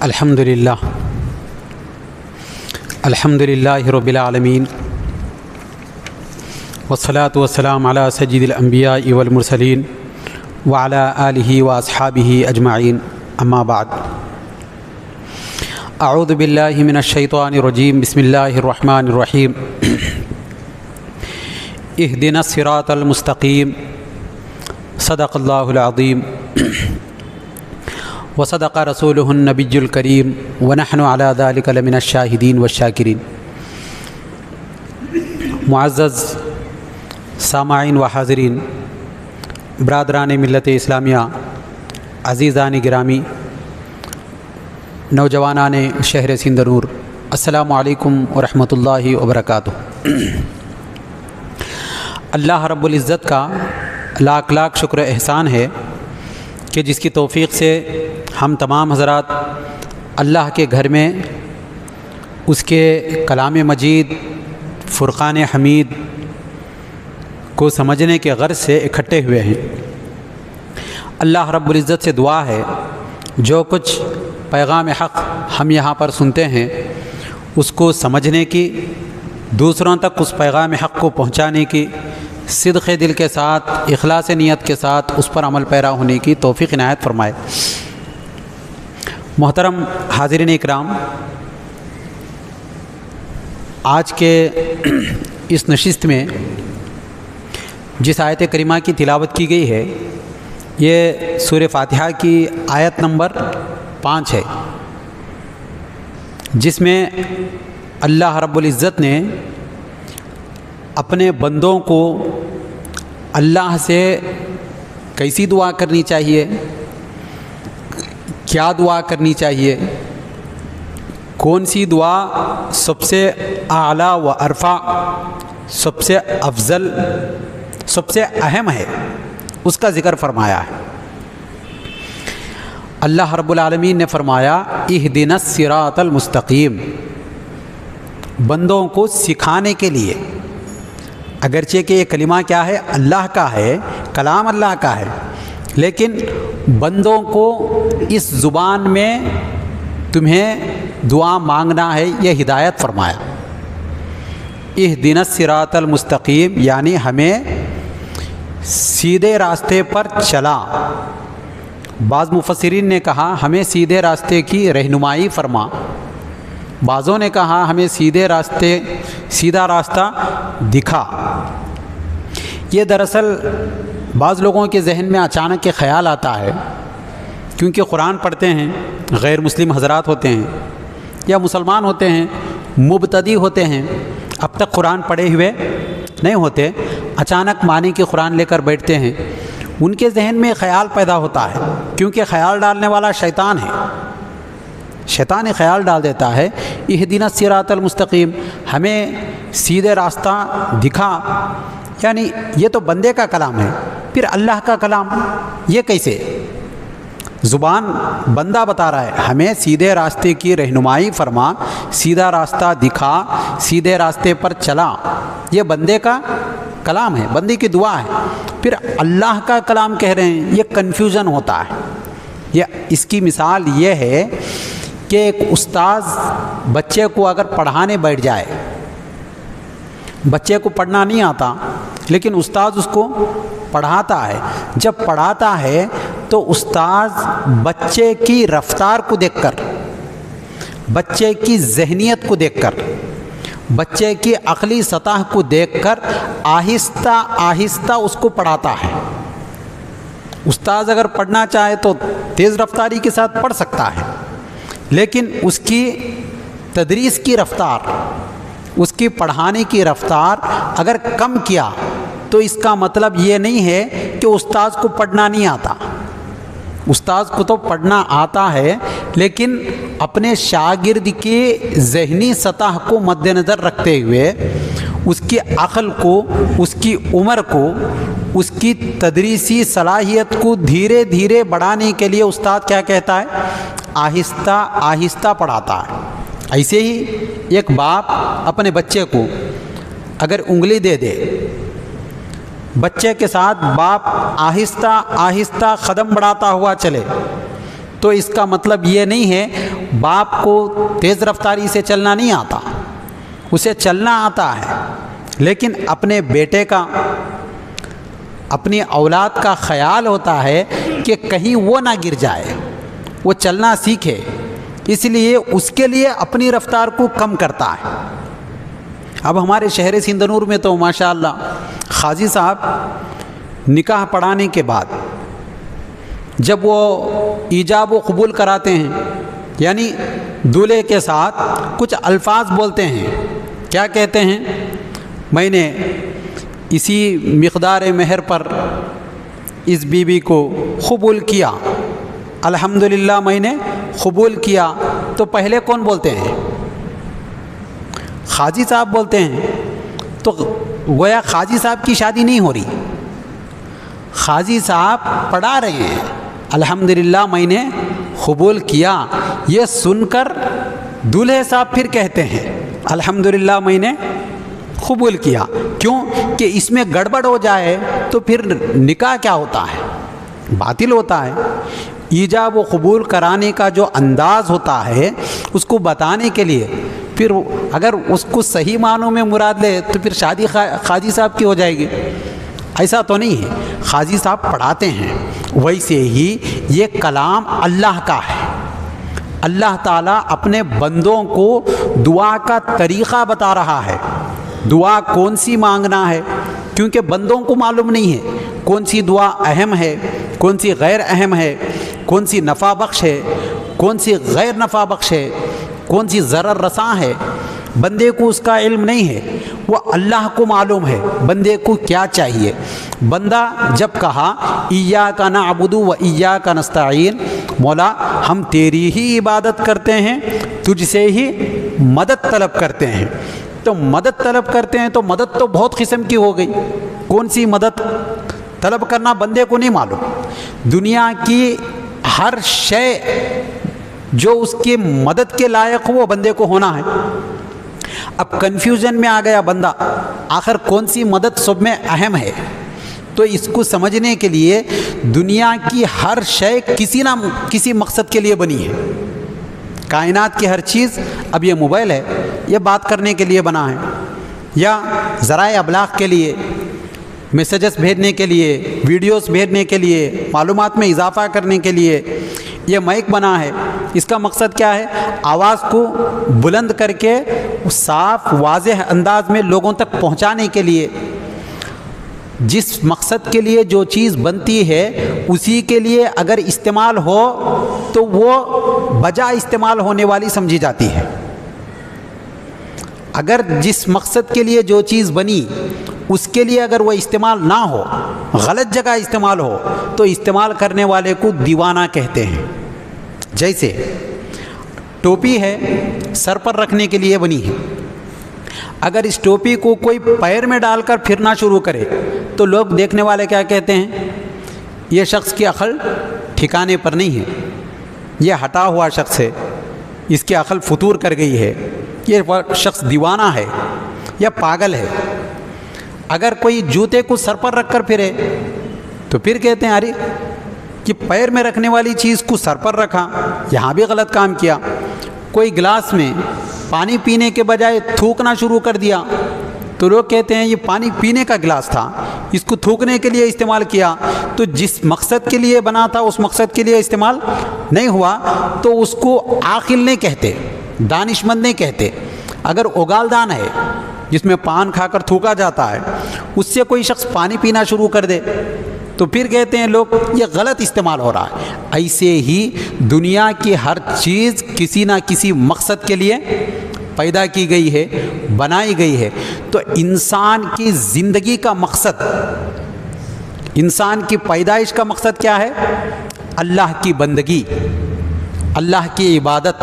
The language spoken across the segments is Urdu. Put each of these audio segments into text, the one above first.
الحمدللہ رب العالمین والصلاة والسلام علی سید الانبیاء والمرسلین وعلی آلہ واصحابہ اجمعین اما بعد اعوذ باللہ من الشیطان الرجیم بسم اللہ الرحمن الرحیم اہدنا الصراط المستقیم صدق اللہ العظیم وصدق رسولہ النبی الکریم ونحن علی ذلک لمن الشاہدین والشاکرین۔ معزز سامعین و حاضرین، برادران ملت اسلامیہ، عزیزان گرامی، نوجوانان شہر سندھ نور، السلام علیکم ورحمۃ اللہ وبرکاتہ۔ اللہ رب العزت کا لاکھ لاکھ شکر احسان ہے کہ جس کی توفیق سے ہم تمام حضرات اللہ کے گھر میں اس کے کلام مجید فرقان حمید کو سمجھنے کے غرض سے اکٹھے ہوئے ہیں۔ اللہ رب العزت سے دعا ہے جو کچھ پیغام حق ہم یہاں پر سنتے ہیں اس کو سمجھنے کی، دوسروں تک اس پیغام حق کو پہنچانے کی، صدق دل کے ساتھ، اخلاص نیت کے ساتھ اس پر عمل پیرا ہونے کی توفیق عنایت فرمائے۔ محترم حاضرین اکرام، آج کے اس نشست میں جس آیت کریمہ کی تلاوت کی گئی ہے یہ سورہ فاتحہ کی آیت نمبر 5 ہے، جس میں اللہ رب العزت نے اپنے بندوں کو اللہ سے کیسی دعا کرنی چاہیے، کیا دعا کرنی چاہیے، کون سی دعا سب سے اعلیٰ و ارفع، سب سے افضل، سب سے اہم ہے، اس کا ذکر فرمایا ہے۔ اللہ رب العالمین نے فرمایا اہدنا الصراط المستقیم، بندوں کو سکھانے کے لیے، اگرچہ کہ یہ کلمہ کیا ہے، اللہ کا ہے، کلام اللہ کا ہے، لیکن بندوں کو اس زبان میں تمہیں دعا مانگنا ہے، یہ ہدایت فرمایا۔ اہدنا الصراط المستقیم یعنی ہمیں سیدھے راستے پر چلا۔ بعض مفسرین نے کہا ہمیں سیدھے راستے کی رہنمائی فرما، بعضوں نے کہا ہمیں سیدھا راستہ دکھا۔ یہ دراصل بعض لوگوں کے ذہن میں اچانک کے خیال آتا ہے، کیونکہ قرآن پڑھتے ہیں، غیر مسلم حضرات ہوتے ہیں یا مسلمان ہوتے ہیں، مبتدی ہوتے ہیں، اب تک قرآن پڑھے ہوئے نہیں ہوتے، اچانک معنی کی قرآن لے کر بیٹھتے ہیں، ان کے ذہن میں خیال پیدا ہوتا ہے، کیونکہ خیال ڈالنے والا شیطان ہے، شیطان ہی خیال ڈال دیتا ہے اہدنا الصراط المستقیم، ہمیں سیدھے راستہ دکھا، یعنی یہ تو بندے کا کلام ہے، پھر اللہ کا کلام یہ کیسے؟ زبان بندہ بتا رہا ہے ہمیں سیدھے راستے کی رہنمائی فرما، سیدھا راستہ دکھا، سیدھے راستے پر چلا، یہ بندے کا کلام ہے، بندے کی دعا ہے، پھر اللہ کا کلام کہہ رہے ہیں، یہ کنفیوژن ہوتا ہے۔ اس کی مثال یہ ہے کہ ایک استاذ بچے کو اگر پڑھانے بیٹھ جائے، بچے کو پڑھنا نہیں آتا لیکن استاذ اس کو پڑھاتا ہے، جب پڑھاتا ہے تو استاذ بچے کی رفتار کو دیکھ کر، بچے کی ذہنیت کو دیکھ کر، بچے کی عقلی سطح کو دیکھ کر آہستہ آہستہ اس کو پڑھاتا ہے۔ استاذ اگر پڑھنا چاہے تو تیز رفتاری کے ساتھ پڑھ سکتا ہے، لیکن اس کی تدریس کی رفتار، اس کی پڑھانے کی رفتار اگر کم کیا تو اس کا مطلب یہ نہیں ہے کہ استاذ کو پڑھنا نہیں آتا، استاذ کو تو پڑھنا آتا ہے، لیکن اپنے شاگرد کی ذہنی سطح کو مد نظر رکھتے ہوئے اس کی عقل کو، اس کی عمر کو، اس کی تدریسی صلاحیت کو دھیرے دھیرے بڑھانے کے لیے استاد کیا کہتا ہے؟ آہستہ آہستہ پڑھاتا ہے۔ ایسے ہی ایک باپ اپنے بچے کو اگر انگلی دے دے، بچے کے ساتھ باپ آہستہ آہستہ قدم بڑھاتا ہوا چلے، تو اس کا مطلب یہ نہیں ہے باپ کو تیز رفتاری سے چلنا نہیں آتا، اسے چلنا آتا ہے، لیکن اپنے بیٹے کا، اپنی اولاد کا خیال ہوتا ہے کہ کہیں وہ نہ گر جائے، وہ چلنا سیکھے، اس لیے اس کے لیے اپنی رفتار کو کم کرتا ہے۔ اب ہمارے شہر سندھنور میں تو ماشاءاللہ قاضی صاحب نکاح پڑھانے کے بعد جب وہ ایجاب و قبول کراتے ہیں، یعنی دولہے کے ساتھ کچھ الفاظ بولتے ہیں، کیا کہتے ہیں؟ میں نے اسی مقدار مہر پر اس بیوی کو قبول کیا، الحمدللہ میں نے قبول کیا۔ تو پہلے کون بولتے ہیں؟ قاضی صاحب بولتے ہیں۔ تو گویا قاضی صاحب کی شادی نہیں ہو رہی، قاضی صاحب پڑھا رہے ہیں، الحمدللہ میں نے قبول کیا۔ یہ سن کر دولہے صاحب پھر کہتے ہیں الحمدللہ میں نے قبول کیا۔ کیوں کہ اس میں گڑبڑ ہو جائے تو پھر نکاح کیا ہوتا ہے؟ باطل ہوتا ہے۔ ایجاب و قبول کرانے کا جو انداز ہوتا ہے اس کو بتانے کے لیے، پھر اگر اس کو صحیح معنوں میں مراد لے تو پھر شادی قاضی صاحب کی ہو جائے گی، ایسا تو نہیں ہے۔ قاضی صاحب پڑھاتے ہیں، ویسے ہی یہ کلام اللہ کا ہے۔ اللہ تعالیٰ اپنے بندوں کو دعا کا طریقہ بتا رہا ہے، دعا کون سی مانگنا ہے، کیونکہ بندوں کو معلوم نہیں ہے کون سی دعا اہم ہے، کون سی غیر اہم ہے، کون سی نفع بخش ہے، کون سی غیر نفع بخش ہے، کون سی ضرر رساں ہے۔ بندے کو اس کا علم نہیں ہے، وہ اللہ کو معلوم ہے بندے کو کیا چاہیے۔ بندہ جب کہا ایاک نعبد و ایاک نستعین، مولا ہم تیری ہی عبادت کرتے ہیں، تجھ سے ہی مدد طلب کرتے ہیں، تو مدد طلب کرتے ہیں تو مدد تو بہت قسم کی ہو گئی، کون سی مدد طلب کرنا بندے کو نہیں معلوم۔ دنیا کی ہر شے جو اس کی مدد کے لائق ہو وہ بندے کو ہونا ہے۔ اب کنفیوژن میں آ گیا بندہ، آخر کون سی مدد سب میں اہم ہے؟ تو اس کو سمجھنے کے لیے دنیا کی ہر شے کسی نہ کسی مقصد کے لیے بنی ہے۔ کائنات کی ہر چیز، اب یہ موبائل ہے یہ بات کرنے کے لیے بنا ہے، یا ذرائع ابلاغ کے لیے، میسیجز بھیجنے کے لیے، ویڈیوز بھیجنے کے لیے، معلومات میں اضافہ کرنے کے لیے یہ مائک بنا ہے۔ اس کا مقصد کیا ہے؟ آواز کو بلند کر کے صاف واضح انداز میں لوگوں تک پہنچانے کے لیے۔ جس مقصد کے لیے جو چیز بنتی ہے اسی کے لیے اگر استعمال ہو تو وہ بجا استعمال ہونے والی سمجھی جاتی ہے۔ اگر جس مقصد کے لیے جو چیز بنی اس کے لیے اگر وہ استعمال نہ ہو، غلط جگہ استعمال ہو، تو استعمال کرنے والے کو دیوانہ کہتے ہیں۔ جیسے ٹوپی ہے، سر پر رکھنے کے لیے بنی ہے، اگر اس ٹوپی کو کوئی پیر میں ڈال کر پھرنا شروع کرے تو لوگ دیکھنے والے کیا کہتے ہیں؟ یہ شخص کی عقل ٹھکانے پر نہیں ہے، یہ ہٹا ہوا شخص ہے، اس کی عقل فطور کر گئی ہے، یہ شخص دیوانہ ہے یا پاگل ہے۔ اگر کوئی جوتے کو سر پر رکھ کر پھرے تو پھر کہتے ہیں ارے کہ پیر میں رکھنے والی چیز کو سر پر رکھا، یہاں بھی غلط کام کیا۔ کوئی گلاس میں پانی پینے کے بجائے تھوکنا شروع کر دیا تو لوگ کہتے ہیں یہ پانی پینے کا گلاس تھا، اس کو تھوکنے کے لیے استعمال کیا، تو جس مقصد کے لیے بنا تھا اس مقصد کے لیے استعمال نہیں ہوا، تو اس کو عاقل نہیں کہتے، دانش مند نہیں کہتے۔ اگر اگالدان ہے جس میں پان کھا کر تھوکا جاتا ہے، اس سے کوئی شخص پانی پینا شروع کر دے تو پھر کہتے ہیں لوگ یہ غلط استعمال ہو رہا ہے۔ ایسے ہی دنیا کی ہر چیز کسی نہ کسی مقصد کے لیے پیدا کی گئی ہے، بنائی گئی ہے۔ تو انسان کی زندگی کا مقصد، انسان کی پیدائش کا مقصد کیا ہے؟ اللہ کی بندگی، اللہ کی عبادت،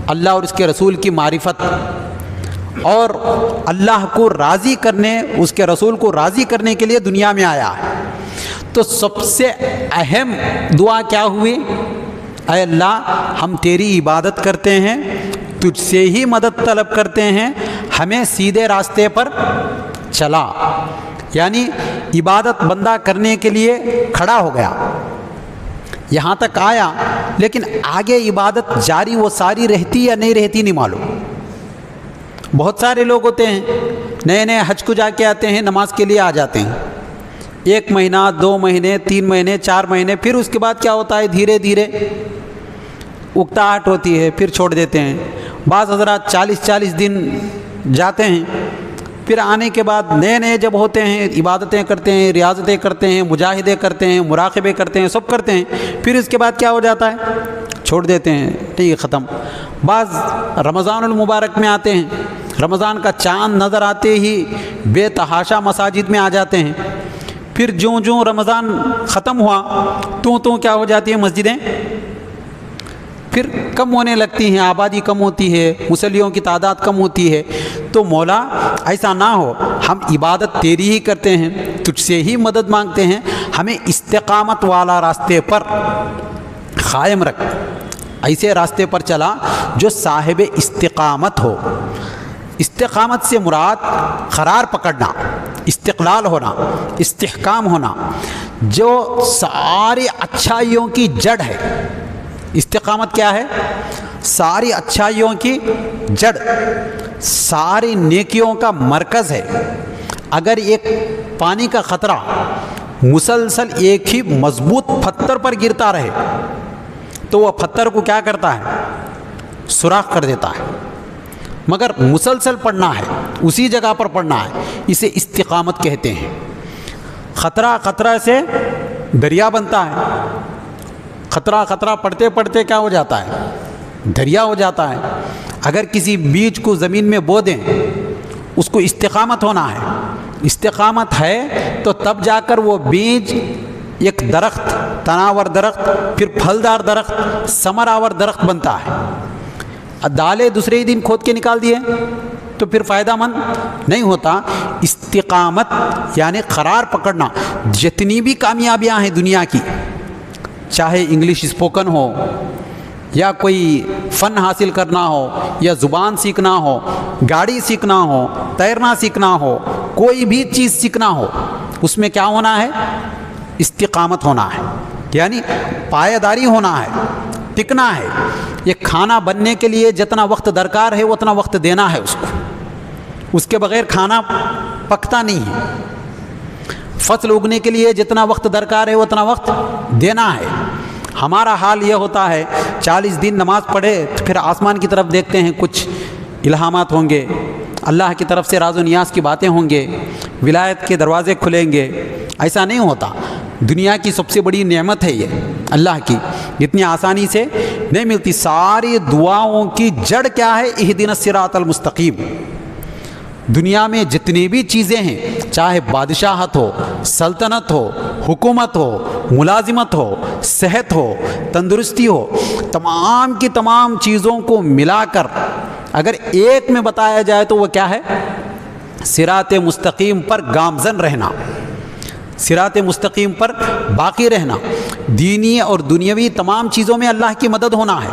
اللہ اور اس کے رسول کی معرفت، اور اللہ کو راضی کرنے، اس کے رسول کو راضی کرنے کے لیے دنیا میں آیا ہے۔ تو سب سے اہم دعا کیا ہوئی؟ اے اللہ ہم تیری عبادت کرتے ہیں، تجھ سے ہی مدد طلب کرتے ہیں، ہمیں سیدھے راستے پر چلا۔ یعنی عبادت بندہ کرنے کے لیے کھڑا ہو گیا، یہاں تک آیا لیکن آگے عبادت جاری وہ ساری رہتی یا نہیں رہتی نہیں معلوم. بہت سارے لوگ ہوتے ہیں نئے نئے حج کو جا کے آتے ہیں، نماز کے لیے آ جاتے ہیں، 1 مہینہ 2 مہینے 3 مہینے 4 مہینے، پھر اس کے بعد کیا ہوتا ہے دھیرے دھیرے اکتاہٹ ہوتی ہے، پھر چھوڑ دیتے ہیں. بعض حضرات 40 دن جاتے ہیں، پھر آنے کے بعد نئے نئے جب ہوتے ہیں عبادتیں کرتے ہیں، ریاضتیں کرتے ہیں، مجاہدے کرتے ہیں، مراقبے کرتے ہیں، سب کرتے ہیں، پھر اس کے بعد کیا ہو جاتا ہے چھوڑ دیتے ہیں، ٹھیک ختم. بعض رمضان المبارک میں آتے ہیں، رمضان کا چاند نظر آتے ہی بے تحاشا مساجد میں آ جاتے ہیں، پھر جوں رمضان ختم ہوا تو کیا ہو جاتی ہیں مسجدیں پھر کم ہونے لگتی ہیں، آبادی کم ہوتی ہے، مصلیوں کی تعداد کم ہوتی ہے. تو مولا ایسا نہ ہو، ہم عبادت تیری ہی کرتے ہیں، تجھ سے ہی مدد مانگتے ہیں، ہمیں استقامت والا راستے پر قائم رکھ، ایسے راستے پر چلا جو صاحب استقامت ہو. استقامت سے مراد قرار پکڑنا، استقلال ہونا، استحکام ہونا، جو ساری اچھائیوں کی جڑ ہے. استقامت کیا ہے؟ ساری اچھائیوں کی جڑ، ساری نیکیوں کا مرکز ہے. اگر ایک پانی کا قطرہ مسلسل ایک ہی مضبوط پتھر پر گرتا رہے تو وہ پتھر کو کیا کرتا ہے؟ سوراخ کر دیتا ہے. مگر مسلسل پڑھنا ہے، اسی جگہ پر پڑھنا ہے، اسے استقامت کہتے ہیں. خطرہ خطرہ سے دریا بنتا ہے، خطرہ خطرہ پڑھتے پڑھتے کیا ہو جاتا ہے؟ دریا ہو جاتا ہے. اگر کسی بیج کو زمین میں بو دیں، اس کو استقامت ہونا ہے. استقامت ہے تو تب جا کر وہ بیج ایک درخت، تناور درخت، پھر پھلدار درخت، ثمر آور درخت بنتا ہے. دالے دوسرے ہی دن کھود کے نکال دیے تو پھر فائدہ مند نہیں ہوتا. استقامت یعنی قرار پکڑنا. جتنی بھی کامیابیاں ہیں دنیا کی، چاہے انگلش اسپوکن ہو یا کوئی فن حاصل کرنا ہو یا زبان سیکھنا ہو، گاڑی سیکھنا ہو، تیرنا سیکھنا ہو، کوئی بھی چیز سیکھنا ہو، اس میں کیا ہونا ہے؟ استقامت ہونا ہے، یعنی پائیداری ہونا ہے، ٹکنا ہے. یہ کھانا بننے کے لیے جتنا وقت درکار ہے اتنا وقت دینا ہے اس کو، اس کے بغیر کھانا پکتا نہیں ہے. فصل اگنے کے لیے جتنا وقت درکار ہے اتنا وقت دینا ہے. ہمارا حال یہ ہوتا ہے 40 دن نماز پڑھے تو پھر آسمان کی طرف دیکھتے ہیں، کچھ الہامات ہوں گے، اللہ کی طرف سے راز و نیاز کی باتیں ہوں گے، ولایت کے دروازے کھلیں گے. ایسا نہیں ہوتا. دنیا کی سب سے بڑی نعمت ہے یہ اللہ کی، اتنی آسانی سے نہیں ملتی. ساری دعاؤں کی جڑ کیا ہے؟ اہدنا الصراط المستقیم. دنیا میں جتنی بھی چیزیں ہیں، چاہے بادشاہت ہو، سلطنت ہو، حکومت ہو، ملازمت ہو، صحت ہو، تندرستی ہو، تمام کی تمام چیزوں کو ملا کر اگر ایک میں بتایا جائے تو وہ کیا ہے؟ صراط مستقیم پر گامزن رہنا، صراط مستقیم پر باقی رہنا. دینی اور دنیاوی تمام چیزوں میں اللہ کی مدد ہونا ہے،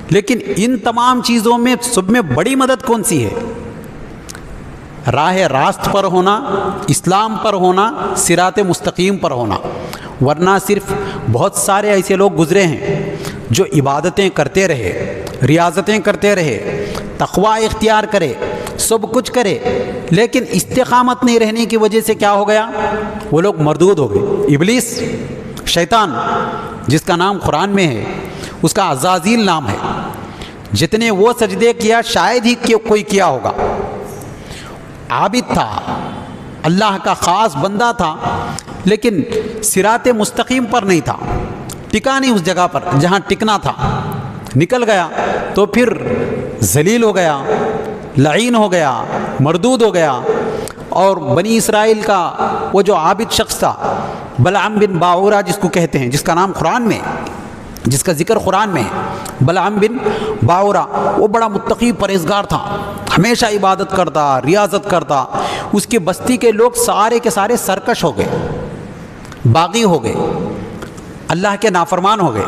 لیکن ان تمام چیزوں میں سب میں بڑی مدد کون سی ہے؟ راہ راست پر ہونا، اسلام پر ہونا، صراط مستقیم پر ہونا. ورنہ صرف بہت سارے ایسے لوگ گزرے ہیں جو عبادتیں کرتے رہے، ریاضتیں کرتے رہے، تقوی اختیار کرے، سب کچھ کرے، لیکن استقامت نہیں رہنے کی وجہ سے کیا ہو گیا؟ وہ لوگ مردود ہو گئے. ابلیس، شیطان، جس کا نام قرآن میں ہے، اس کا عزازیل نام ہے، جتنے وہ سجدے کیا شاید ہی کوئی کیا ہوگا. عابد تھا، اللہ کا خاص بندہ تھا، لیکن صراط مستقیم پر نہیں تھا، ٹکا نہیں اس جگہ پر جہاں ٹکنا تھا. نکل گیا تو پھر ذلیل ہو گیا، لعین ہو گیا، مردود ہو گیا. اور بنی اسرائیل کا وہ جو عابد شخص تھا، بلعام بن باعورہ جس کو کہتے ہیں، جس کا نام قرآن میں، جس کا ذکر قرآن میں ہے، بلعام بن باعورہ، وہ بڑا متقی پرہیزگار تھا، ہمیشہ عبادت کرتا، ریاضت کرتا. اس کی بستی کے لوگ سارے کے سارے سرکش ہو گئے، باغی ہو گئے، اللہ کے نافرمان ہو گئے.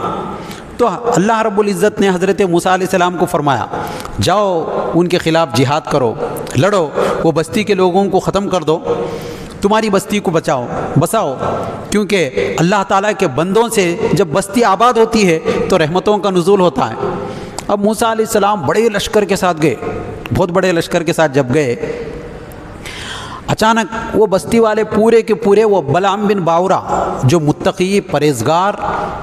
تو اللہ رب العزت نے حضرت موسیٰ علیہ السلام کو فرمایا، جاؤ ان کے خلاف جہاد کرو، لڑو، وہ بستی کے لوگوں کو ختم کر دو. تمہاری بستی کو بساؤ، کیونکہ اللہ تعالیٰ کے بندوں سے جب بستی آباد ہوتی ہے تو رحمتوں کا نزول ہوتا ہے۔ اب موسیٰ علیہ السلام بڑے لشکر کے ساتھ گئے، بہت بڑے لشکر کے ساتھ جب گئے، اچانک وہ بستی والے پورے کے پورے، وہ بلعام بن باورا جو متقی پرہیزگار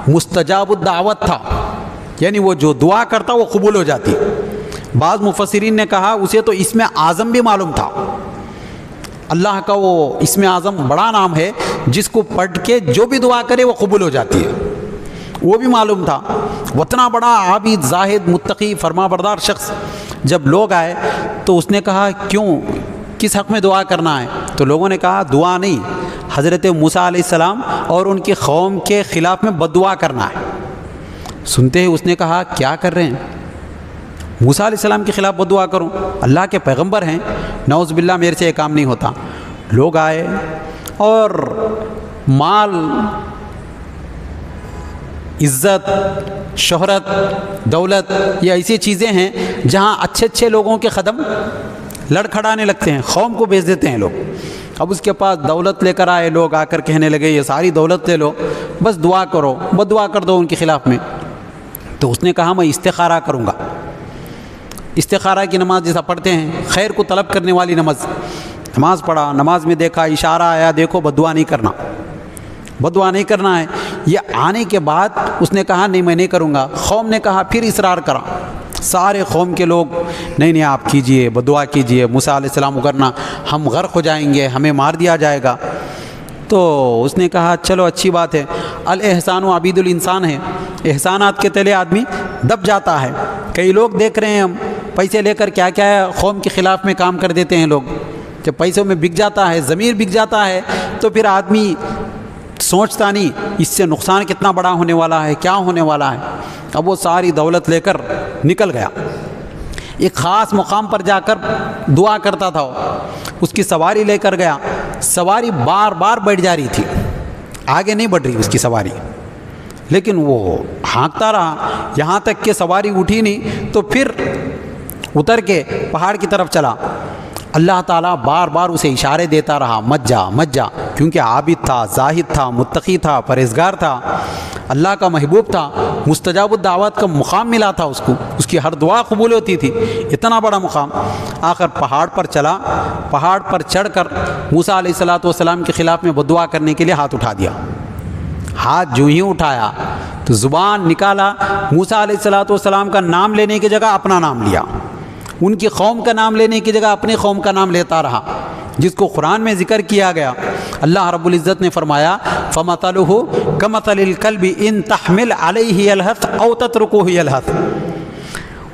مستجاب الدعوت تھا، یعنی وہ جو دعا کرتا وہ قبول ہو جاتی، بعض مفسرین نے کہا اسے تو اسم اعظم بھی معلوم تھا، اللہ کا وہ اسم اعظم بڑا نام ہے جس کو پڑھ کے جو بھی دعا کرے وہ قبول ہو جاتی ہے، وہ بھی معلوم تھا۔ اتنا بڑا عابد زاہد متقی فرما بردار شخص جب لوگ آئے تو اس نے کہا کیوں، کس حق میں دعا کرنا ہے؟ تو لوگوں نے کہا دعا نہیں، حضرت موسیٰ علیہ السلام اور ان کی قوم کے خلاف میں بد دعا کرنا ہے۔ سنتے ہی اس نے کہا کیا کر رہے ہیں؟ موسیٰ علیہ السلام کے خلاف بد دعا کروں؟ اللہ کے پیغمبر ہیں، نعوذ باللہ میرے سے یہ کام نہیں ہوتا۔ لوگ آئے اور مال، عزت، شہرت، دولت، یہ ایسی چیزیں ہیں جہاں اچھے اچھے لوگوں کے قدم لڑکھڑانے لگتے ہیں، قوم کو بیچ دیتے ہیں لوگ۔ اب اس کے پاس دولت لے کر آئے لوگ، آ کر کہنے لگے یہ ساری دولت لے لو، بس دعا کرو، بد دعا کر دو ان کے خلاف میں۔ تو اس نے کہا میں استخارہ کروں گا، استخارہ کی نماز جیسا پڑھتے ہیں، خیر کو طلب کرنے والی نماز پڑھا، نماز میں دیکھا اشارہ آیا دیکھو بد دعا نہیں کرنا، بد دعا نہیں کرنا ہے۔ یہ آنے کے بعد اس نے کہا نہیں میں نہیں کروں گا، قوم نے کہا پھر اصرار کرا، سارے قوم کے لوگ نہیں آپ کیجئے، بد دعا کیجئے، موسیٰ علیہ السلام کرنا، ہم غرق ہو جائیں گے، ہمیں مار دیا جائے گا۔ تو اس نے کہا چلو اچھی بات ہے، الاحسان و عبید الانسان ہے، احسانات کے تلے آدمی دب جاتا ہے۔ کئی لوگ دیکھ رہے ہیں ہم پیسے لے کر کیا کیا قوم کے خلاف میں کام کر دیتے ہیں لوگ، جب پیسوں میں بک جاتا ہے، ضمیر بک جاتا ہے تو پھر آدمی سوچتا نہیں اس سے نقصان کتنا بڑا ہونے والا ہے، کیا ہونے والا ہے۔ اب وہ ساری دولت لے کر نکل گیا، ایک خاص مقام پر جا کر دعا کرتا تھا، اس کی سواری لے کر گیا، سواری بار بار بیٹھ جا رہی تھی، آگے نہیں بڑھ رہی اس کی سواری، لیکن وہ ہانکتا رہا یہاں تک کہ سواری اٹھی نہیں، تو پھر اتر کے پہاڑ کی طرف چلا۔ اللہ تعالیٰ بار بار اسے اشارے دیتا رہا مت جا مت جا، کیونکہ عابد تھا، زاہد تھا، متقی تھا، پرہیزگار تھا، اللہ کا محبوب تھا، مستجاب الدعوات کا مقام ملا تھا اس کو، اس کی ہر دعا قبول ہوتی تھی، اتنا بڑا مقام۔ آخر پہاڑ پر چلا، پہاڑ پر چڑھ کر موسیٰ علیہ السلام کے خلاف میں بد دعا کرنے کے لیے ہاتھ اٹھا دیا۔ ہاتھ جو ہی اٹھایا تو زبان نکالا، موسیٰ علیہ السلام کا نام لینے کی جگہ اپنا نام لیا، ان کی قوم کا نام لینے کی جگہ اپنی قوم کا نام لیتا رہا، جس کو قرآن میں ذکر کیا گیا۔ اللہ رب العزت نے فرمایا فَمَثَلُهُ كَمَثَلِ الْكَلْبِ إِن تَحْمِلْ عَلَيْهِ يَلْهَثْ أَوْ تَتْرُكُهُ يَلْهَثْ،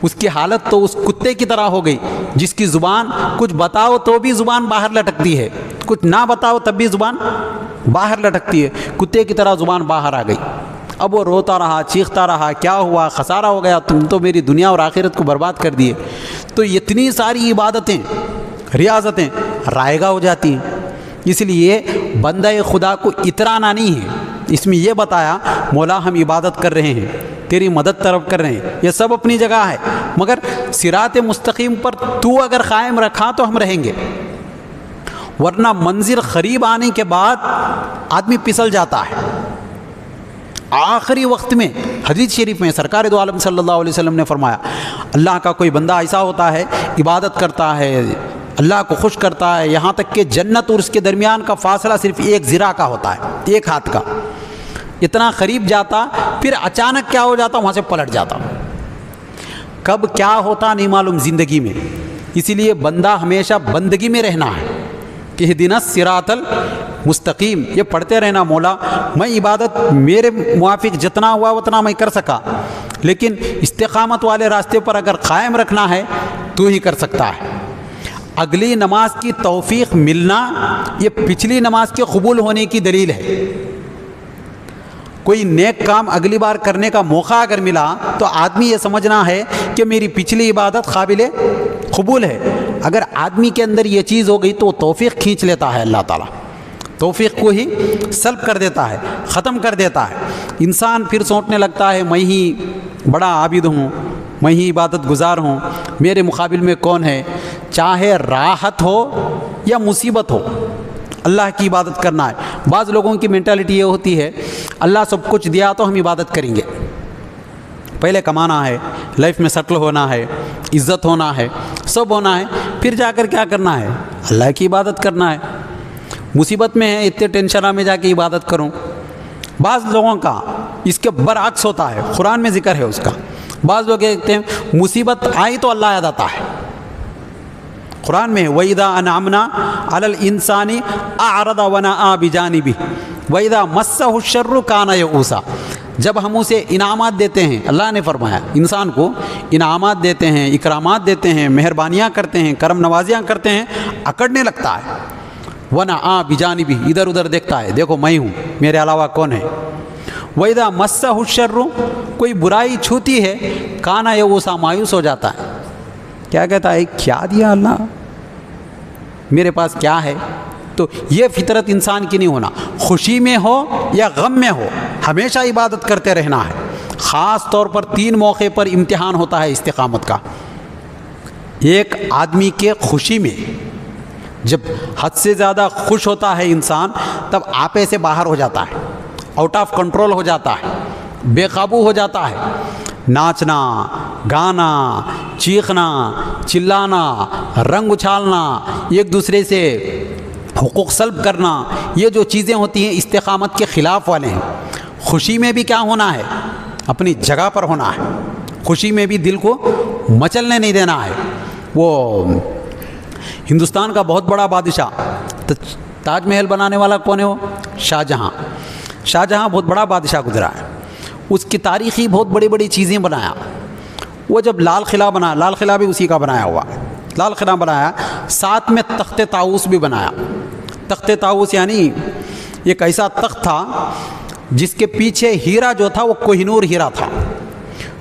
اس کی حالت تو اس کتے کی طرح ہو گئی جس کی زبان کچھ بتاؤ تو بھی زبان باہر لٹکتی ہے، کچھ نہ بتاؤ تب بھی زبان باہر لٹکتی ہے، کتے کی طرح زبان باہر آ گئی۔ اب وہ روتا رہا، چیختا رہا، کیا ہوا، خسارہ ہو گیا، تم تو میری دنیا اور آخرت کو برباد کر دیے۔ تو اتنی ساری عبادتیں، ریاضتیں رائگاں ہو جاتی ہیں۔ اس لیے بندہ خدا کو اترانا نہیں ہے، اس میں یہ بتایا مولا ہم عبادت کر رہے ہیں، تیری مدد طلب کر رہے ہیں، یہ سب اپنی جگہ ہے، مگر صراط مستقیم پر تو اگر قائم رکھا تو ہم رہیں گے، ورنہ منزل قریب آنے کے بعد آدمی پھسل جاتا ہے۔ آخری وقت میں حدیث شریف میں سرکار دو عالم صلی اللہ علیہ وسلم نے فرمایا اللہ کا کوئی بندہ ایسا ہوتا ہے عبادت کرتا ہے، اللہ کو خوش کرتا ہے، یہاں تک کہ جنت اور اس کے درمیان کا فاصلہ صرف ایک ذراع کا ہوتا ہے، ایک ہاتھ کا، اتنا قریب جاتا، پھر اچانک کیا ہو جاتا، وہاں سے پلٹ جاتا، کب کیا ہوتا نہیں معلوم زندگی میں۔ اسی لیے بندہ ہمیشہ بندگی میں رہنا ہے، کہ اہدنا الصراط المستقیم، یہ پڑھتے رہنا مولا میں عبادت میرے موافق جتنا ہوا اتنا میں کر سکا، لیکن استقامت والے راستے پر اگر قائم رکھنا ہے تو ہی کر سکتا ہے۔ اگلی نماز کی توفیق ملنا یہ پچھلی نماز کے قبول ہونے کی دلیل ہے۔ کوئی نیک کام اگلی بار کرنے کا موقع اگر ملا تو آدمی یہ سمجھنا ہے کہ میری پچھلی عبادت قابل قبول ہے۔ اگر آدمی کے اندر یہ چیز ہو گئی تو توفیق کھینچ لیتا ہے، اللہ تعالیٰ توفیق کو ہی سلب کر دیتا ہے، ختم کر دیتا ہے۔ انسان پھر سوچنے لگتا ہے میں ہی بڑا عابد ہوں، میں ہی عبادت گزار ہوں، میرے مقابل میں کون ہے؟ چاہے راحت ہو یا مصیبت ہو، اللہ کی عبادت کرنا ہے۔ بعض لوگوں کی مینٹالٹی یہ ہوتی ہے اللہ سب کچھ دیا تو ہم عبادت کریں گے، پہلے کمانا ہے، لائف میں سیٹل ہونا ہے، عزت ہونا ہے، سب ہونا ہے، پھر جا کر کیا کرنا ہے؟ اللہ کی عبادت کرنا ہے۔ مصیبت میں ہے اتنے ٹینشن میں جا کے عبادت کروں۔ بعض لوگوں کا اس کے برعکس ہوتا ہے، قرآن میں ذکر ہے اس کا۔ بعض لوگ کہتے ہیں مصیبت آئی تو اللہ یاد آتا ہے، قرآن میں وَإِذَا أَنْعَمْنَا عَلَى الْإِنسَانِ أَعْرَضَ وَنَأَىٰ بِجَانِبِهِ وَإِذَا مَسَّهُ الشَّرُّ كَانَ يَئُوسًا۔ جب ہم اسے انعامات دیتے ہیں، اللہ نے فرمایا انسان کو انعامات دیتے ہیں، اکرامات دیتے ہیں، مہربانیاں کرتے ہیں، کرم نوازیاں کرتے ہیں، اکڑنے لگتا ہے۔ وَنَأَىٰ بِجَانِبِهِ، ادھر ادھر دیکھتا ہے، دیکھو میں ہوں، میرے علاوہ کون ہے۔ وَإِذَا مَسَّهُ الشَّرُّ، کوئی برائی چھوتی ہے، کَانَ يَئُوسًا، مایوس ہو جاتا ہے، کیا کہتا ہے کیا دیا اللہ، میرے پاس کیا ہے۔ تو یہ فطرت انسان کی نہیں ہونا، خوشی میں ہو یا غم میں ہو ہمیشہ عبادت کرتے رہنا ہے۔ خاص طور پر 3 موقع پر امتحان ہوتا ہے استقامت کا۔ ایک آدمی کے خوشی میں، جب حد سے زیادہ خوش ہوتا ہے انسان تب آپے سے باہر ہو جاتا ہے، آؤٹ آف کنٹرول ہو جاتا ہے، بے قابو ہو جاتا ہے، ناچنا، گانا، چیخنا، چلانا، رنگ اچھالنا، ایک دوسرے سے حقوق سلب کرنا، یہ جو چیزیں ہوتی ہیں استقامت کے خلاف والے ہیں۔ خوشی میں بھی کیا ہونا ہے؟ اپنی جگہ پر ہونا ہے، خوشی میں بھی دل کو مچلنے نہیں دینا ہے۔ وہ ہندوستان کا بہت بڑا بادشاہ، تاج محل بنانے والا کون ہے؟ وہ شاہ جہاں۔ شاہ جہاں بہت بڑا بادشاہ گزرا ہے، اس کی تاریخی بہت بڑی بڑی چیزیں بنایا۔ وہ جب لال قلعہ بنا، لال قلعہ بھی اسی کا بنایا ہوا، لال قلعہ بنایا، ساتھ میں تخت طاؤس بھی بنایا۔ تخت طاؤس یعنی ایک ایسا تخت تھا جس کے پیچھے ہیرا جو تھا وہ کوہ نور ہیرا تھا۔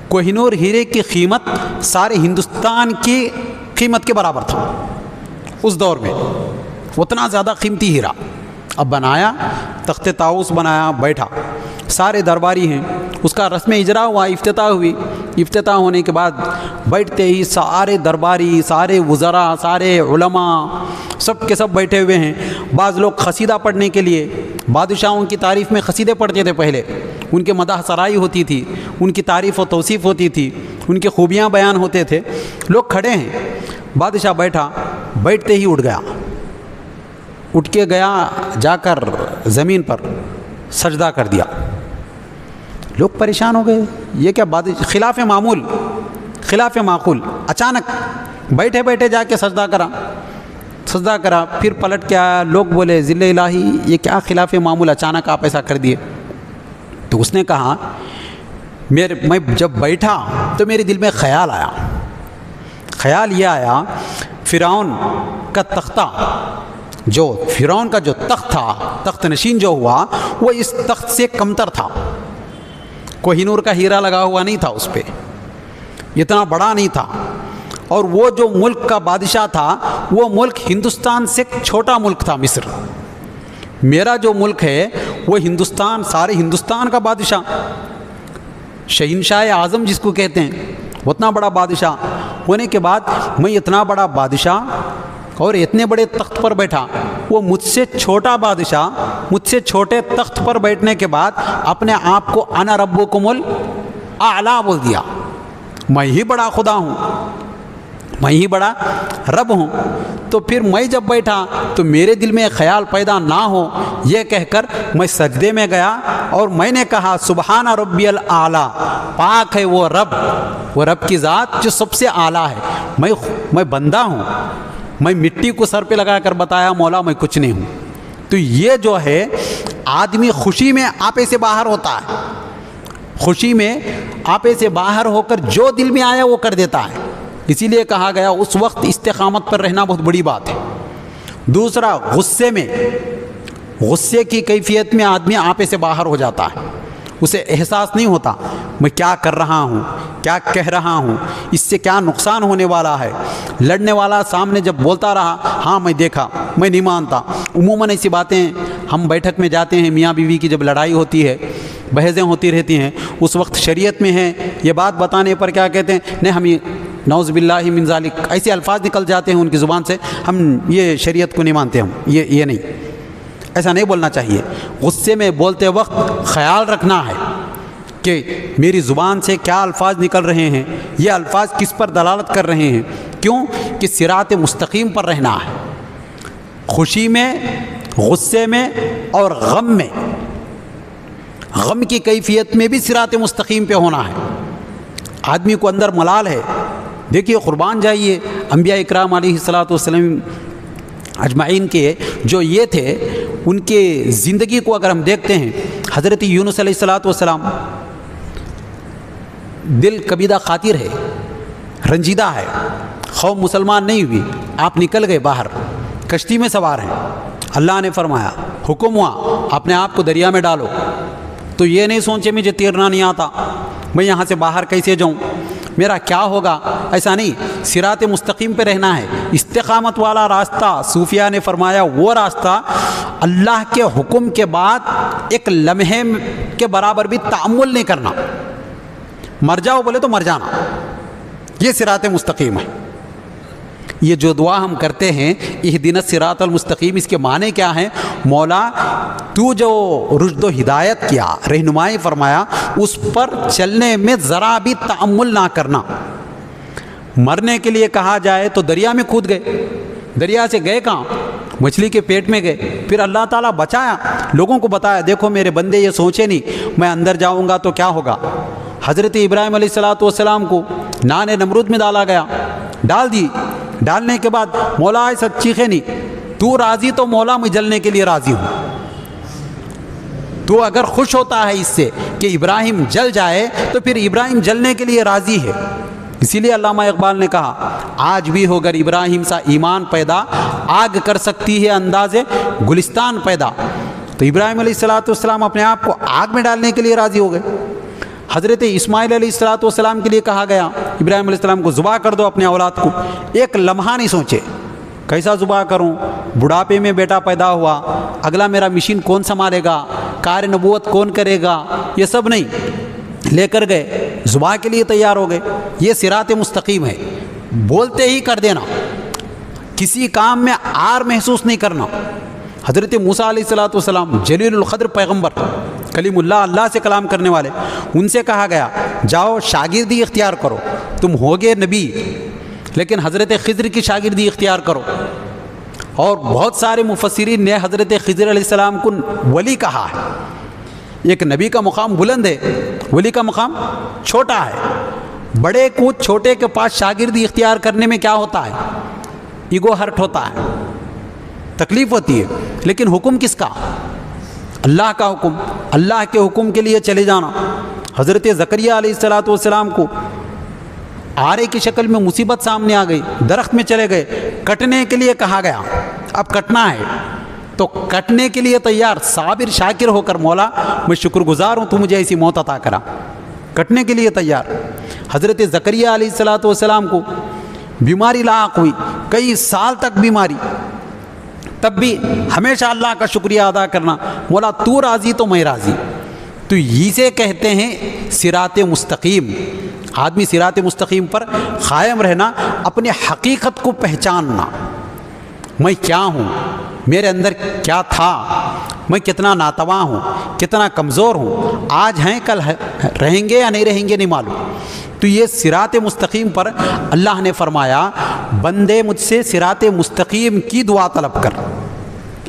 کوہ نور ہیرے کی قیمت سارے ہندوستان کی قیمت کے برابر تھا اس دور میں، اتنا زیادہ قیمتی ہیرا۔ اب بنایا، تخت طاؤس بنایا، بیٹھا، سارے درباری ہیں، اس کا رسم اجرا ہوا، افتتاح ہوئی۔ افتتاح ہونے کے بعد بیٹھتے ہی سارے درباری، سارے وزراء، سارے علماء سب کے سب بیٹھے ہوئے ہیں۔ بعض لوگ قصیدہ پڑھنے کے لیے، بادشاہوں کی تعریف میں قصیدے پڑھتے تھے پہلے، ان کے مدح سرائی ہوتی تھی، ان کی تعریف و توصیف ہوتی تھی، ان کی خوبیاں بیان ہوتے تھے۔ لوگ کھڑے ہیں، بادشاہ بیٹھا، بیٹھتے ہی اٹھ گیا، اٹھ کے گیا جا کر زمین پر سجدہ کر دیا۔ لوگ پریشان ہو گئے، یہ کیا بادشاہ، خلاف معمول، خلاف معقول، اچانک بیٹھے بیٹھے جا کے سجدہ کرا، پھر پلٹ کے آیا۔ لوگ بولے ذل الہی یہ کیا خلاف معمول، اچانک آپ ایسا کر دیے؟ تو اس نے کہا میں جب بیٹھا تو میرے دل میں خیال آیا، خیال یہ آیا فرعون کا تختہ، جو فرعون کا جو تخت تھا، تخت نشین جو ہوا، وہ اس تخت سے کمتر تھا، کوہ نور کا ہیرا لگا ہوا نہیں تھا، اس پہ اتنا بڑا نہیں تھا، اور وہ جو ملک کا بادشاہ تھا وہ ملک ہندوستان سے چھوٹا ملک تھا، مصر۔ میرا جو ملک ہے وہ ہندوستان، سارے ہندوستان کا بادشاہ، شہنشاہ اعظم جس کو کہتے ہیں، اتنا بڑا بادشاہ ہونے کے بعد میں اتنا بڑا بادشاہ اور اتنے بڑے تخت پر بیٹھا، وہ مجھ سے چھوٹا بادشاہ مجھ سے چھوٹے تخت پر بیٹھنے کے بعد اپنے آپ کو انا ربکم الاعلی بول دیا، میں ہی بڑا خدا ہوں، میں ہی بڑا رب ہوں۔ تو پھر میں جب بیٹھا تو میرے دل میں خیال پیدا نہ ہو یہ کہہ کر میں سجدے میں گیا اور میں نے کہا سبحان ربی الاعلی، پاک ہے وہ رب کی ذات جو سب سے اعلیٰ ہے، میں بندہ ہوں، میں مٹی کو سر پہ لگا کر بتایا مولا میں کچھ نہیں ہوں۔ تو یہ جو ہے آدمی خوشی میں آپے سے باہر ہوتا ہے، خوشی میں آپے سے باہر ہو کر جو دل میں آیا وہ کر دیتا ہے، اسی لیے کہا گیا اس وقت استقامت پر رہنا بہت بڑی بات ہے۔ دوسرا، غصے میں، غصے کی کیفیت میں آدمی آپے سے باہر ہو جاتا ہے، اسے احساس نہیں ہوتا میں کیا کر رہا ہوں، کیا کہہ رہا ہوں، اس سے کیا نقصان ہونے والا ہے۔ لڑنے والا سامنے جب بولتا رہا ہاں میں دیکھا، میں نہیں مانتا۔ عموماً ایسی باتیں ہم بیٹھک میں جاتے ہیں، میاں بیوی کی جب لڑائی ہوتی ہے، بحثیں ہوتی رہتی ہیں، اس وقت شریعت میں ہے یہ بات بتانے پر کیا کہتے ہیں، نہیں ہم نعوذ باللہ من ذالک، ایسے الفاظ نکل جاتے ہیں ان کی زبان سے، ہم یہ شریعت کو نہیں مانتے، ہم یہ نہیں، ایسا نہیں بولنا چاہیے. غصے میں بولتے وقت خیال رکھنا ہے کہ میری زبان سے کیا الفاظ نکل رہے ہیں, یہ الفاظ کس پر دلالت کر رہے ہیں. کیوں کہ صراط مستقیم پر رہنا ہے, خوشی میں, غصے میں اور غم میں. غم کی کیفیت میں بھی صراط مستقیم پہ ہونا ہے. آدمی کو اندر ملال ہے, دیکھیے قربان جائیے انبیاء اکرام علیہ الصلوۃ والسلام اجمعین کے جو یہ تھے, ان کے زندگی کو اگر ہم دیکھتے ہیں, حضرت یونس علیہ الصلوۃ والسلام دل کبیدہ خاطر ہے, رنجیدہ ہے, قوم مسلمان نہیں ہوئی, آپ نکل گئے باہر, کشتی میں سوار ہیں. اللہ نے فرمایا, حکم ہوا اپنے آپ کو دریا میں ڈالو. تو یہ نہیں سوچے مجھے تیرنا نہیں آتا, میں یہاں سے باہر کیسے جاؤں, میرا کیا ہوگا. ایسا نہیں, صراط مستقیم پہ رہنا ہے. استقامت والا راستہ صوفیہ نے فرمایا وہ راستہ اللہ کے حکم کے بعد ایک لمحے کے برابر بھی تأمل نہیں کرنا. مر جاؤ بولے تو مر جانا, یہ صراط مستقیم ہے. یہ جو دعا ہم کرتے ہیں اہدنا الصراط المستقیم, اس کے معنی کیا ہیں؟ مولا تو جو رشد و ہدایت کیا, رہنمائی فرمایا, اس پر چلنے میں ذرا بھی تأمل نہ کرنا. مرنے کے لیے کہا جائے تو دریا میں کود گئے, دریا سے گئے کہاں؟ مچھلی کے پیٹ میں گئے. پھر اللہ تعالیٰ بچایا, لوگوں کو بتایا دیکھو میرے بندے یہ سوچے نہیں میں اندر جاؤں گا تو کیا ہوگا. حضرت ابراہیم علیہ الصلوۃ والسلام کو نان نمرود میں ڈالا گیا, ڈال دی. ڈالنے کے بعد مولا ایسا چیخے نہیں, تو راضی تو مولا میں جلنے کے لیے راضی ہوں. تو اگر خوش ہوتا ہے اس سے کہ ابراہیم جل جائے تو پھر ابراہیم جلنے کے لیے راضی ہے. اسی لیے علامہ اقبال نے کہا آج بھی ہو گر ابراہیم سا ایمان پیدا, آگ کر سکتی ہے اندازے گلستان پیدا. تو ابراہیم علیہ الصلوۃ والسلام اپنے آپ کو آگ میں ڈالنے کے لیے راضی ہو گئے. حضرت اسماعیل علیہ الصلوۃ والسلام کے لیے کہا گیا ابراہیم علیہ السلام کو ذبح کر دو اپنے اولاد کو. ایک لمحہ نہیں سوچے کیسا ذبح کروں, بڑھاپے میں بیٹا پیدا ہوا, اگلا میرا مشین کون سنبھالے گا, کار نبوت کون کرے گا, یہ سب نہیں. لے کر گئے, ذبح کے لیے تیار ہو گئے. یہ صراط مستقیم ہے. بولتے ہی کر دینا, کسی کام میں آر محسوس نہیں کرنا. حضرت موسیٰ علیہ الصلوۃ والسلام جلیل القدر پیغمبر, کلیم اللہ, اللہ سے کلام کرنے والے, ان سے کہا گیا جاؤ شاگردی اختیار کرو, تم ہوگے نبی لیکن حضرت خضر کی شاگردی اختیار کرو. اور بہت سارے مفسرین نے حضرت خضر علیہ السلام کو ولی کہا ہے. ایک نبی کا مقام بلند ہے, ولی کا مقام چھوٹا ہے. بڑے کو چھوٹے کے پاس شاگردی اختیار کرنے میں کیا ہوتا ہے؟ ایگو ہرٹ ہوتا ہے, تکلیف ہوتی ہے. لیکن حکم کس کا؟ اللہ کا حکم. اللہ کے حکم کے لیے چلے جانا. حضرت زکریا علیہ الصلوۃ والسلام کو آرے کی شکل میں مصیبت سامنے آ گئی, درخت میں چلے گئے, کٹنے کے لیے کہا گیا اب کٹنا ہے تو کٹنے کے لیے تیار, صابر شاکر ہو کر مولا میں شکر گزار ہوں تو مجھے ایسی موت عطا کرا, کٹنے کے لیے تیار. حضرت زکریا علیہ الصلوۃ والسلام کو بیماری لاحق ہوئی, کئی سال تک بیماری, تب بھی ہمیشہ اللہ کا شکریہ ادا کرنا, مولا تو راضی تو میں راضی. تو اسے کہتے ہیں صراط مستقیم. آدمی صراط مستقیم پر قائم رہنا, اپنے حقیقت کو پہچاننا. میں کیا ہوں, میرے اندر کیا تھا, میں کتنا ناتواں ہوں, کتنا کمزور ہوں, آج ہیں کل رہیں گے یا نہیں رہیں گے نہیں معلوم. تو یہ صراط مستقیم پر اللہ نے فرمایا بندے مجھ سے صراط مستقیم کی دعا طلب کر.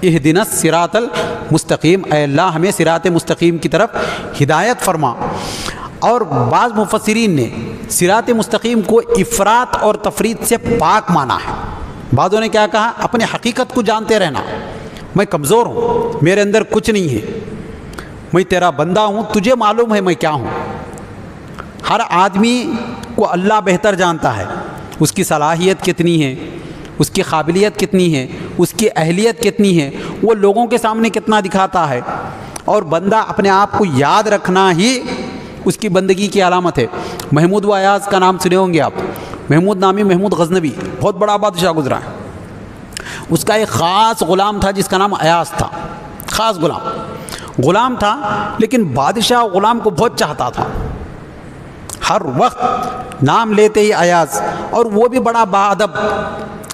اہدنا الصراط المستقیم, اے اللہ ہمیں صراط مستقیم کی طرف ہدایت فرما. اور بعض مفسرین نے صراط مستقیم کو افراط اور تفریط سے پاک مانا ہے. بعضوں نے کیا کہا, اپنے حقیقت کو جانتے رہنا, میں کمزور ہوں, میرے اندر کچھ نہیں ہے, میں تیرا بندہ ہوں, تجھے معلوم ہے میں کیا ہوں. ہر آدمی کو اللہ بہتر جانتا ہے, اس کی صلاحیت کتنی ہے, اس کی قابلیت کتنی ہے, اس کی اہلیت کتنی ہے, وہ لوگوں کے سامنے کتنا دکھاتا ہے. اور بندہ اپنے آپ کو یاد رکھنا ہی اس کی بندگی کی علامت ہے. محمود و ایاز کا نام سنے ہوں گے آپ. محمود نامی محمود غزنوی بہت بڑا بادشاہ گزرا ہے. اس کا ایک خاص غلام تھا جس کا نام ایاز تھا. خاص غلام تھا, لیکن بادشاہ غلام کو بہت چاہتا تھا. ہر وقت نام لیتے ہی ایاز, اور وہ بھی بڑا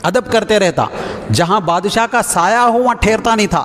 ادب کرتے رہتا. جہاں بادشاہ کا سایہ ہو وہاں ٹھہرتا نہیں تھا.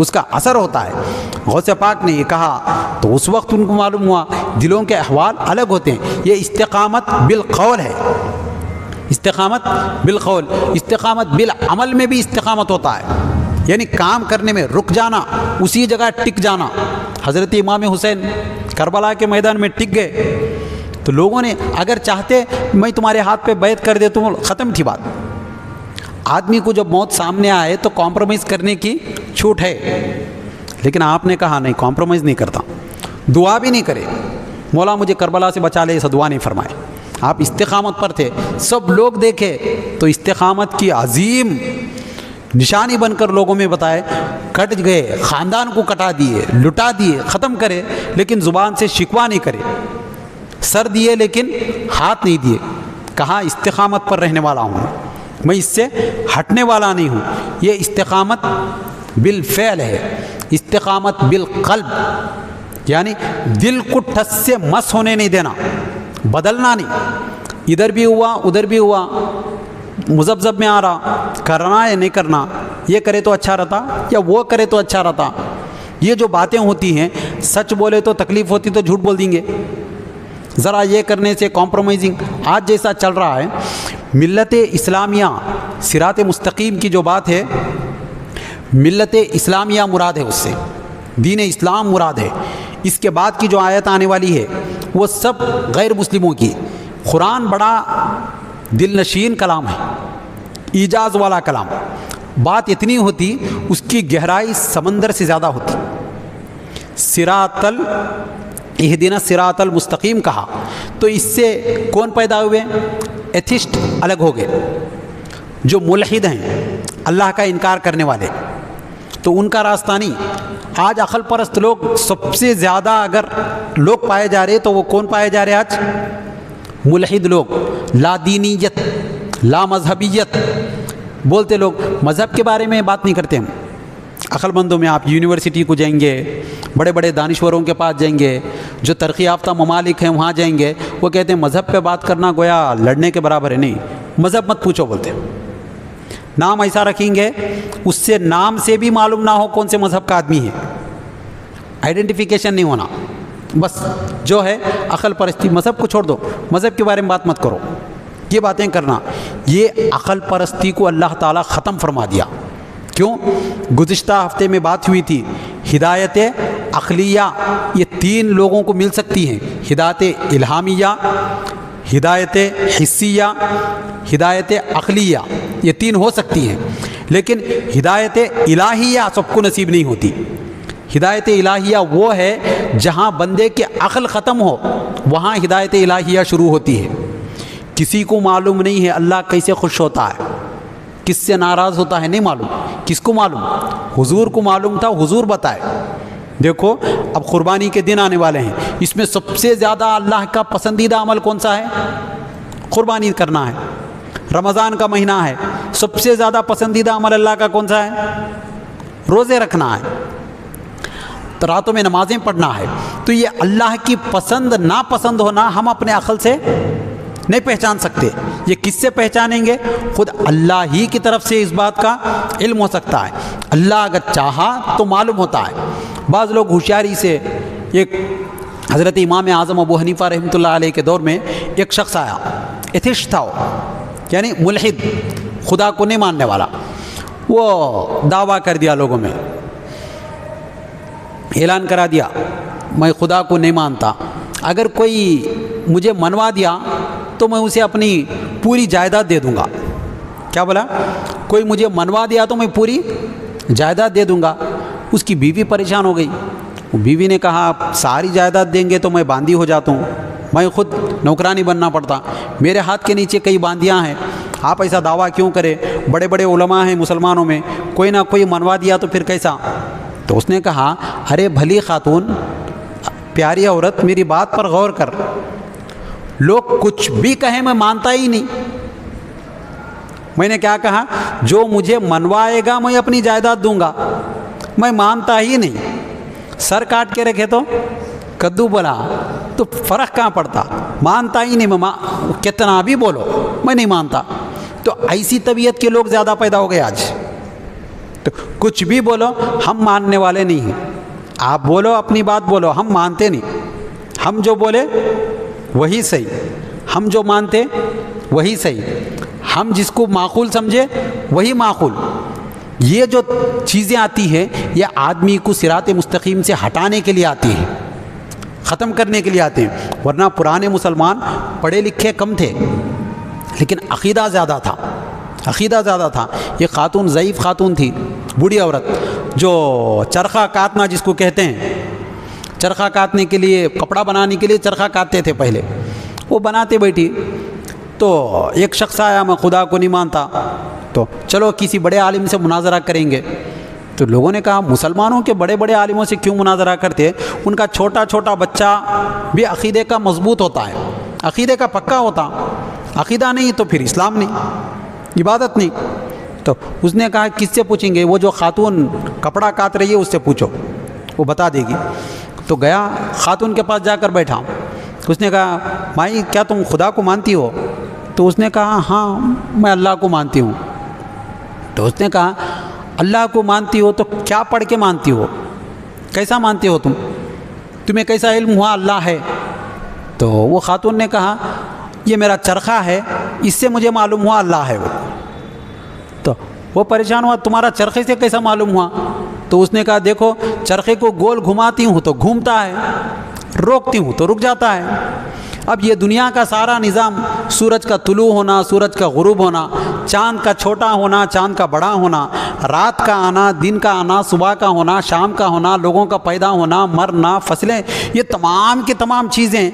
اس کا اثر ہوتا ہے۔ غوث پاک نے یہ کہا تو اس وقت ان کو معلوم ہوا دلوں کے احوال الگ ہوتے ہیں۔ یہ استقامت بالقول ہے، استقامت بالقول، استقامت بالعمل میں بھی استقامت ہوتا ہے، یعنی کام کرنے میں رک جانا، اسی جگہ ٹک جانا۔ حضرت امام حسین کربلا کے میدان میں ٹک گئے تو لوگوں نے اگر چاہتے میں تمہارے ہاتھ پہ بیعت کر دیتا ہوں، ختم تھی بات۔ آدمی کو جب موت سامنے آئے تو کمپرومائز کرنے کی چھوٹ ہے، لیکن آپ نے کہا نہیں، کمپرومائز نہیں کرتا، دعا بھی نہیں کرے، مولا مجھے کربلا سے بچا لے، ایسا دعا نہیں فرمائے۔ آپ استقامت پر تھے، سب لوگ دیکھے تو استقامت کی عظیم نشانی بن کر لوگوں میں بتائے، کٹ گئے، خاندان کو کٹا دیے، لٹا دیے، ختم کرے، لیکن زبان سے شکوہ نہیں کرے، سر دیے لیکن ہاتھ نہیں دیے، کہا استقامت پر رہنے والا ہوں، میں اس سے ہٹنے والا نہیں ہوں۔ یہ استقامت بالفعل ہے، استقامت بالقلب، یعنی دل کو ٹھس سے مس ہونے نہیں دینا، بدلنا نہیں، ادھر بھی ہوا ادھر بھی ہوا، مذبذب میں آ رہا، کرنا یا نہیں کرنا، یہ کرے تو اچھا رہتا یا وہ کرے تو اچھا رہتا۔ یہ جو باتیں ہوتی ہیں، سچ بولے تو تکلیف ہوتی تو جھوٹ بول دیں گے، ذرا یہ کرنے سے کمپرومائزنگ آج جیسا چل رہا ہے۔ ملت اسلامیہ صراط مستقیم کی جو بات ہے، ملت اسلامیہ مراد ہے، اس سے دین اسلام مراد ہے۔ اس کے بعد کی جو آیت آنے والی ہے وہ سب غیر مسلموں کی۔ قرآن بڑا دل نشین کلام ہے، ایجاز والا کلام، بات اتنی ہوتی اس کی گہرائی سمندر سے زیادہ ہوتی۔ اہدنا الصراط المستقیم کہا تو اس سے کون پیدا ہوئے؟ ایتھسٹ الگ ہو گئے، جو ملحد ہیں، اللہ کا انکار کرنے والے، تو ان کا راستہ نہیں۔ آج عقل پرست لوگ سب سے زیادہ اگر لوگ پائے جا رہے تو وہ کون پائے جا رہے آج؟ ملحد لوگ، لا دینیت، لا مذہبیت بولتے لوگ، مذہب کے بارے میں بات نہیں کرتے ہم۔ عقل مندوں میں آپ یونیورسٹی کو جائیں گے، بڑے بڑے دانشوروں کے پاس جائیں گے، جو ترقی یافتہ ممالک ہیں وہاں جائیں گے، وہ کہتے ہیں مذہب پہ بات کرنا گویا لڑنے کے برابر ہے، نہیں، مذہب مت پوچھو بولتے۔ نام ایسا رکھیں گے اس سے نام سے بھی معلوم نہ ہو کون سے مذہب کا آدمی ہے، آئیڈینٹیفیکیشن نہیں ہونا، بس جو ہے عقل پرستی، مذہب کو چھوڑ دو، مذہب کے بارے میں بات مت کرو، یہ باتیں کرنا، یہ عقل پرستی کو اللہ تعالیٰ ختم فرما دیا۔ کیوں؟ گزشتہ ہفتے میں بات ہوئی تھی، ہدایت عقلیہ یہ تین لوگوں کو مل سکتی ہیں، ہدایت الہامیہ، ہدایت حسیہ، ہدایت عقلیہ، یہ تین ہو سکتی ہیں، لیکن ہدایت الہیہ سب کو نصیب نہیں ہوتی۔ ہدایت الہیہ وہ ہے جہاں بندے کی عقل ختم ہو، وہاں ہدایت الہیہ شروع ہوتی ہے۔ کسی کو معلوم نہیں ہے اللہ کیسے خوش ہوتا ہے، کس سے ناراض ہوتا ہے، نہیں معلوم۔ کس کو معلوم؟ حضور کو معلوم تھا، حضور بتائے۔ دیکھو اب قربانی کے دن آنے والے ہیں، اس میں سب سے زیادہ اللہ کا پسندیدہ عمل کون سا ہے؟ قربانی کرنا ہے۔ رمضان کا مہینہ ہے، سب سے زیادہ پسندیدہ عمل اللہ کا کون سا ہے؟ روزے رکھنا ہے، تو راتوں میں نمازیں پڑھنا ہے۔ تو یہ اللہ کی پسند ناپسند ہونا ہم اپنے عقل سے نہیں پہچان سکتے۔ یہ کس سے پہچانیں گے؟ خود اللہ ہی کی طرف سے اس بات کا علم ہو سکتا ہے۔ اللہ اگر چاہا تو معلوم ہوتا ہے۔ بعض لوگ ہوشیاری سے، ایک حضرت امام اعظم ابو حنیفہ رحمۃ اللہ علیہ کے دور میں ایک شخص آیا، ایتھسٹ تھا وہ، یعنی ملحد، خدا کو نہیں ماننے والا، وہ دعویٰ کر دیا لوگوں میں، اعلان کرا دیا میں خدا کو نہیں مانتا، اگر کوئی مجھے منوا دیا تو میں اسے اپنی پوری جائیداد دے دوں گا۔ کیا بولا؟ کوئی مجھے منوا دیا تو میں پوری جائیداد دے دوں گا۔ اس کی بیوی پریشان ہو گئی، بیوی نے کہا ساری جائیداد دیں گے تو میں باندھی ہو جاتا ہوں، میں خود نوکرانی بننا پڑتا، میرے ہاتھ کے نیچے کئی باندیاں ہیں، آپ ایسا دعویٰ کیوں کرے؟ بڑے بڑے علماء ہیں مسلمانوں میں، کوئی نہ کوئی منوا دیا تو پھر کیسا؟ تو اس نے کہا ارے بھلی خاتون، پیاری عورت، میری بات پر غور کر، لوگ کچھ بھی کہیں میں مانتا ہی نہیں۔ میں نے کیا کہا؟ جو مجھے منوائے گا میں اپنی جائیداد دوں گا، میں مانتا ہی نہیں۔ سر کاٹ کے رکھے تو کدو بولا تو فرق کہاں پڑتا؟ مانتا ہی نہیں، میں کتنا بھی بولو میں نہیں مانتا۔ تو ایسی طبیعت کے لوگ زیادہ پیدا ہو گئے آج، تو کچھ بھی بولو ہم ماننے والے نہیں ہیں. آپ بولو اپنی بات بولو، ہم مانتے نہیں. ہم جو بولے وہی صحیح، ہم جو مانتے وہی صحیح، ہم جس کو معقول سمجھے وہی معقول. یہ جو چیزیں آتی ہیں یہ آدمی کو صراط مستقیم سے ہٹانے کے لیے آتی ہیں، ختم کرنے کے لیے آتے ہیں. ورنہ پرانے مسلمان پڑھے لکھے کم تھے لیکن عقیدہ زیادہ تھا، عقیدہ زیادہ تھا. یہ خاتون ضعیف خاتون تھی، بوڑھی عورت، جو چرخہ کاتنا جس کو کہتے ہیں، چرخہ کاتنے کے لیے، کپڑا بنانے کے لیے چرخہ کاٹتے تھے پہلے. وہ بناتے بیٹھی تو ایک شخص آیا، میں خدا کو نہیں مانتا، تو چلو کسی بڑے عالم سے مناظرہ کریں گے. تو لوگوں نے کہا مسلمانوں کے بڑے بڑے عالموں سے کیوں مناظرہ کرتے؟ ان کا چھوٹا چھوٹا بچہ بھی عقیدے کا مضبوط ہوتا ہے، عقیدے کا پکا ہوتا. عقیدہ نہیں تو پھر اسلام نہیں، عبادت نہیں. تو اس نے کہا کس سے پوچھیں گے؟ وہ جو خاتون کپڑا کاٹ رہی ہے اس سے پوچھو، وہ بتا دے گی. تو گیا خاتون کے پاس جا کر بیٹھا. اس نے کہا مائی کیا تم خدا کو مانتی ہو؟ تو اس نے کہا ہاں میں اللہ کو مانتی ہوں. تو اس نے کہا اللہ کو مانتی ہو تو کیا پڑھ کے مانتی ہو؟ کیسا مانتی ہو تم؟ تمہیں کیسا علم ہوا اللہ ہے؟ تو وہ خاتون نے کہا یہ میرا چرخہ ہے، اس سے مجھے معلوم ہوا اللہ ہے. تو وہ پریشان ہوا تمہارا چرخے سے کیسا معلوم ہوا؟ تو اس نے کہا دیکھو چرخے کو گول گھماتی ہوں تو گھومتا ہے، روکتی ہوں تو رک جاتا ہے. اب یہ دنیا کا سارا نظام، سورج کا طلوع ہونا، سورج کا غروب ہونا، چاند کا چھوٹا ہونا، چاند کا بڑا ہونا، رات کا آنا، دن کا آنا، صبح کا ہونا، شام کا ہونا، لوگوں کا پیدا ہونا، مرنا، فصلیں، یہ تمام کی تمام چیزیں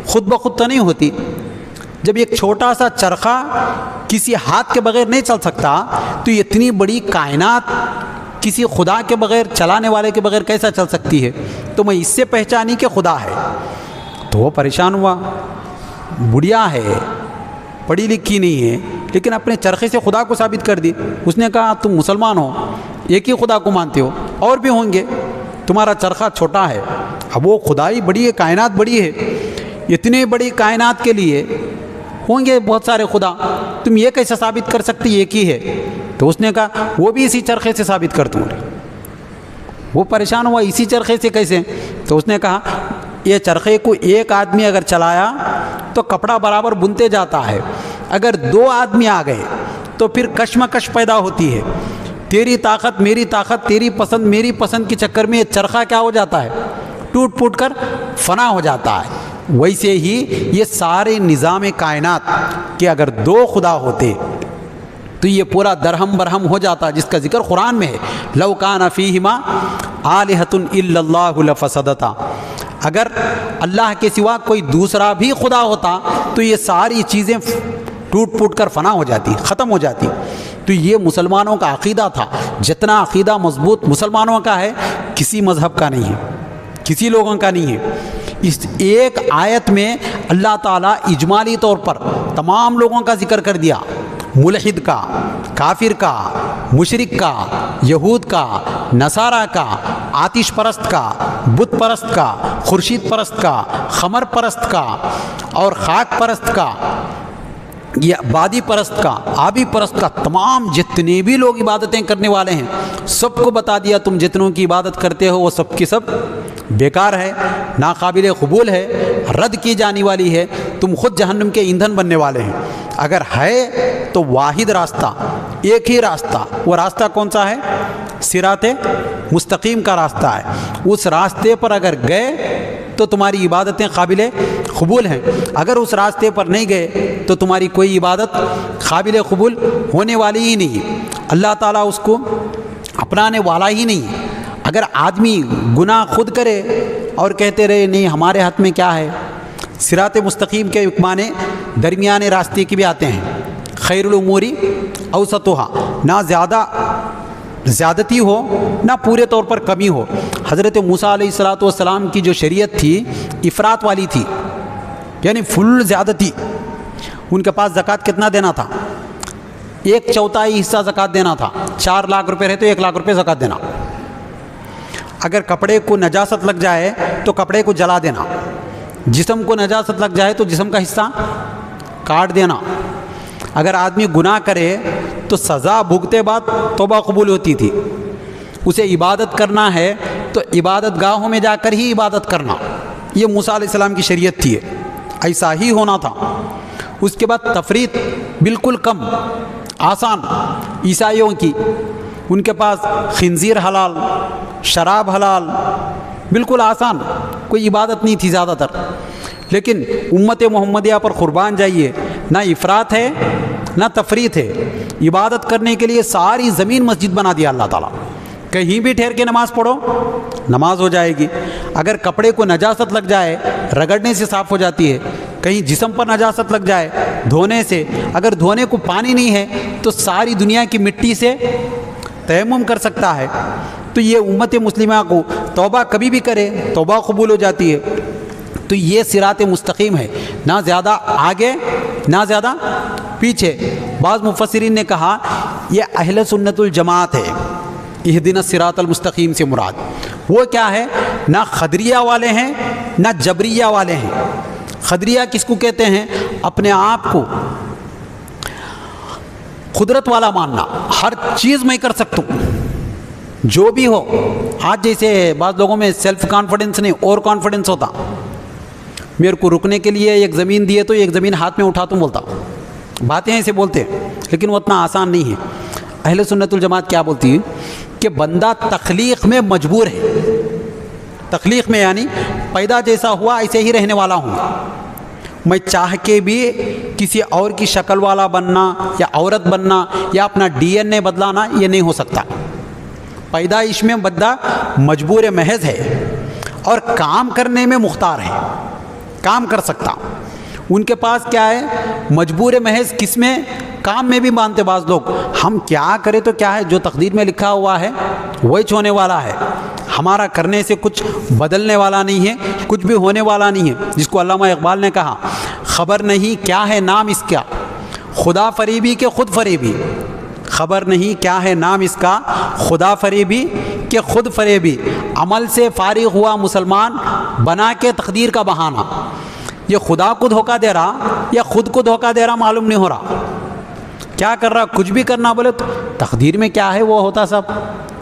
خود بخود تو نہیں ہوتی. جب ایک چھوٹا سا چرخہ کسی ہاتھ کے بغیر نہیں چل سکتا تو اتنی بڑی کائنات کسی خدا کے بغیر، چلانے والے کے بغیر کیسا چل سکتی ہے؟ تو میں اس سے پہچانی کہ خدا ہے. تو وہ پریشان ہوا، بڑھیا ہے، پڑھی لکھی نہیں ہے لیکن اپنے چرخے سے خدا کو ثابت کر دی. اس نے کہا تم مسلمان ہو، ایک ہی خدا کو مانتے ہو، اور بھی ہوں گے، تمہارا چرخہ چھوٹا ہے. اب وہ خدائی بڑی ہے، کائنات بڑی ہے، اتنی بڑی کائنات کے لیے ہوں گے بہت سارے خدا، تم یہ کیسے ثابت کر سکتی ایک ہی ہے؟ تو اس نے کہا وہ بھی اسی چرخے سے ثابت کر دوں. وہ پریشان ہوا اسی چرخے سے کیسے؟ تو اس نے کہا یہ چرخے کو ایک آدمی اگر چلایا تو کپڑا برابر بنتے جاتا ہے، اگر دو آدمی آ گئے تو پھر کشمکش پیدا ہوتی ہے. تیری طاقت میری طاقت، تیری پسند میری پسند کے چکر میں یہ چرخہ کیا ہو جاتا ہے؟ ٹوٹ پھوٹ کر فنا ہو جاتا ہے. ویسے ہی یہ سارے نظام کائنات کہ اگر دو خدا ہوتے تو یہ پورا درہم برہم ہو جاتا، جس کا ذکر قرآن میں ہے، لو کان فیہما آلہۃ الا اللہ لفسدتا. اگر اللہ کے سوا کوئی دوسرا بھی خدا ہوتا تو یہ ساری چیزیں ٹوٹ پھوٹ کر فنا ہو جاتی، ختم ہو جاتی. تو یہ مسلمانوں کا عقیدہ تھا. جتنا عقیدہ مضبوط مسلمانوں کا ہے کسی مذہب کا نہیں ہے، کسی لوگوں کا نہیں ہے. اس ایک آیت میں اللہ تعالیٰ اجمالی طور پر تمام لوگوں کا ذکر کر دیا، ملحد کا، کافر کا، مشرک کا، یہود کا، نصارہ کا، آتش پرست کا، بت پرست کا، خورشید پرست کا، خمر پرست کا، اور خاک پرست کا، یا بادی پرست کا، آبی پرست کا. تمام جتنے بھی لوگ عبادتیں کرنے والے ہیں سب کو بتا دیا تم جتنوں کی عبادت کرتے ہو وہ سب کی سب بیکار ہے، ناقابل قبول ہے، رد کی جانے والی ہے، تم خود جہنم کے ایندھن بننے والے ہیں. اگر ہے تو واحد راستہ، ایک ہی راستہ. وہ راستہ کون سا ہے؟ صراط مستقیم کا راستہ ہے. اس راستے پر اگر گئے تو تمہاری عبادتیں قابل قبول ہیں، اگر اس راستے پر نہیں گئے تو تمہاری کوئی عبادت قابل قبول ہونے والی ہی نہیں. اللہ تعالیٰ اس کو اپنانے والا ہی نہیں. اگر آدمی گناہ خود کرے اور کہتے رہے نہیں ہمارے ہاتھ میں کیا ہے، صراط مستقیم کے معنی درمیانے راستے کی بھی آتے ہیں. خیر الامور اوسطها، نہ زیادہ زیادتی ہو نہ پورے طور پر کمی ہو. حضرت موسیٰ علیہ السلام کی جو شریعت تھی افراط والی تھی، یعنی فل زیادتی. ان کے پاس زکوٰۃ کتنا دینا تھا؟ 1/4 حصہ زکوٰۃ دینا تھا. 4 لاکھ روپے رہے تو 1 لاکھ روپے زکوٰۃ دینا. اگر کپڑے کو نجاست لگ جائے تو کپڑے کو جلا دینا، جسم کو نجاست لگ جائے تو جسم کا حصہ کاٹ دینا. اگر آدمی گناہ کرے تو سزا بھگتے بعد توبہ قبول ہوتی تھی. اسے عبادت کرنا ہے تو عبادت گاہوں میں جا کر ہی عبادت کرنا، یہ موسیٰ علیہ السلام کی شریعت تھی، ایسا ہی ہونا تھا. اس کے بعد تفریط بالکل کم، آسان. عیسائیوں کی، ان کے پاس خنزیر حلال، شراب حلال، بالکل آسان، کوئی عبادت نہیں تھی زیادہ تر. لیکن امت محمدیہ پر قربان جائیے، نہ افراط ہے نہ تفریط ہے. عبادت کرنے کے لیے ساری زمین مسجد بنا دیا اللہ تعالیٰ. کہیں بھی ٹھہر کے نماز پڑھو، نماز ہو جائے گی. اگر کپڑے کو نجاست لگ جائے رگڑنے سے صاف ہو جاتی ہے، کہیں جسم پر نجاست لگ جائے دھونے سے، اگر دھونے کو پانی نہیں ہے تو ساری دنیا کی مٹی سے تیمم کر سکتا ہے. تو یہ امت مسلمہ کو توبہ کبھی بھی کرے توبہ قبول ہو جاتی ہے. تو یہ صراط مستقیم ہے، نہ زیادہ آگے نہ زیادہ پیچھے. بعض مفسرین نے کہا یہ اہل سنت الجماعت ہے. اہدنا الصراط المستقیم سے مراد وہ کیا ہے؟ نہ خدریہ والے ہیں نہ جبریہ والے ہیں. خدریہ کس کو کہتے ہیں؟ اپنے آپ کو قدرت والا ماننا، ہر چیز میں کر سکتا ہوں جو بھی ہو. آج جیسے بعض لوگوں میں سیلف کانفیڈنس نہیں اور کانفیڈنس ہوتا. میرے کو رکنے کے لیے ایک زمین دیے تو ایک زمین ہاتھ میں اٹھاتا ہوں بولتا. باتیں ایسے بولتے ہیں لیکن وہ اتنا آسان نہیں ہے. اہل سنت الجماعت کیا بولتی ہے کہ بندہ تخلیق میں مجبور ہے. تخلیق میں یعنی پیدا جیسا ہوا ایسے ہی رہنے والا ہوں. میں چاہ کے بھی کسی اور کی شکل والا بننا یا عورت بننا یا اپنا DNA بدلانا یہ نہیں ہو سکتا. پیدائش میں بندہ مجبور محض ہے اور کام کرنے میں مختار ہے، کام کر سکتا. ان کے پاس کیا ہے؟ مجبور محض. کس میں؟ کام میں بھی مانتے بعض لوگ. ہم کیا کریں تو کیا ہے، جو تقدیر میں لکھا ہوا ہے وہی ہونے والا ہے. ہمارا کرنے سے کچھ بدلنے والا نہیں ہے، کچھ بھی ہونے والا نہیں ہے. جس کو علامہ اقبال نے کہا خبر نہیں کیا ہے نام اس کا خدا فریبی کہ خود فریبی. خبر نہیں کیا ہے نام اس کا خدا فریبی کہ خود فریبی. عمل سے فارغ ہوا مسلمان بنا کے تقدیر کا بہانہ. یہ خدا کو دھوکہ دے رہا یا خود کو دھوکہ دے رہا معلوم نہیں ہو رہا. کیا کر رہا؟ کچھ بھی کرنا بولے تو تقدیر میں کیا ہے وہ ہوتا. سب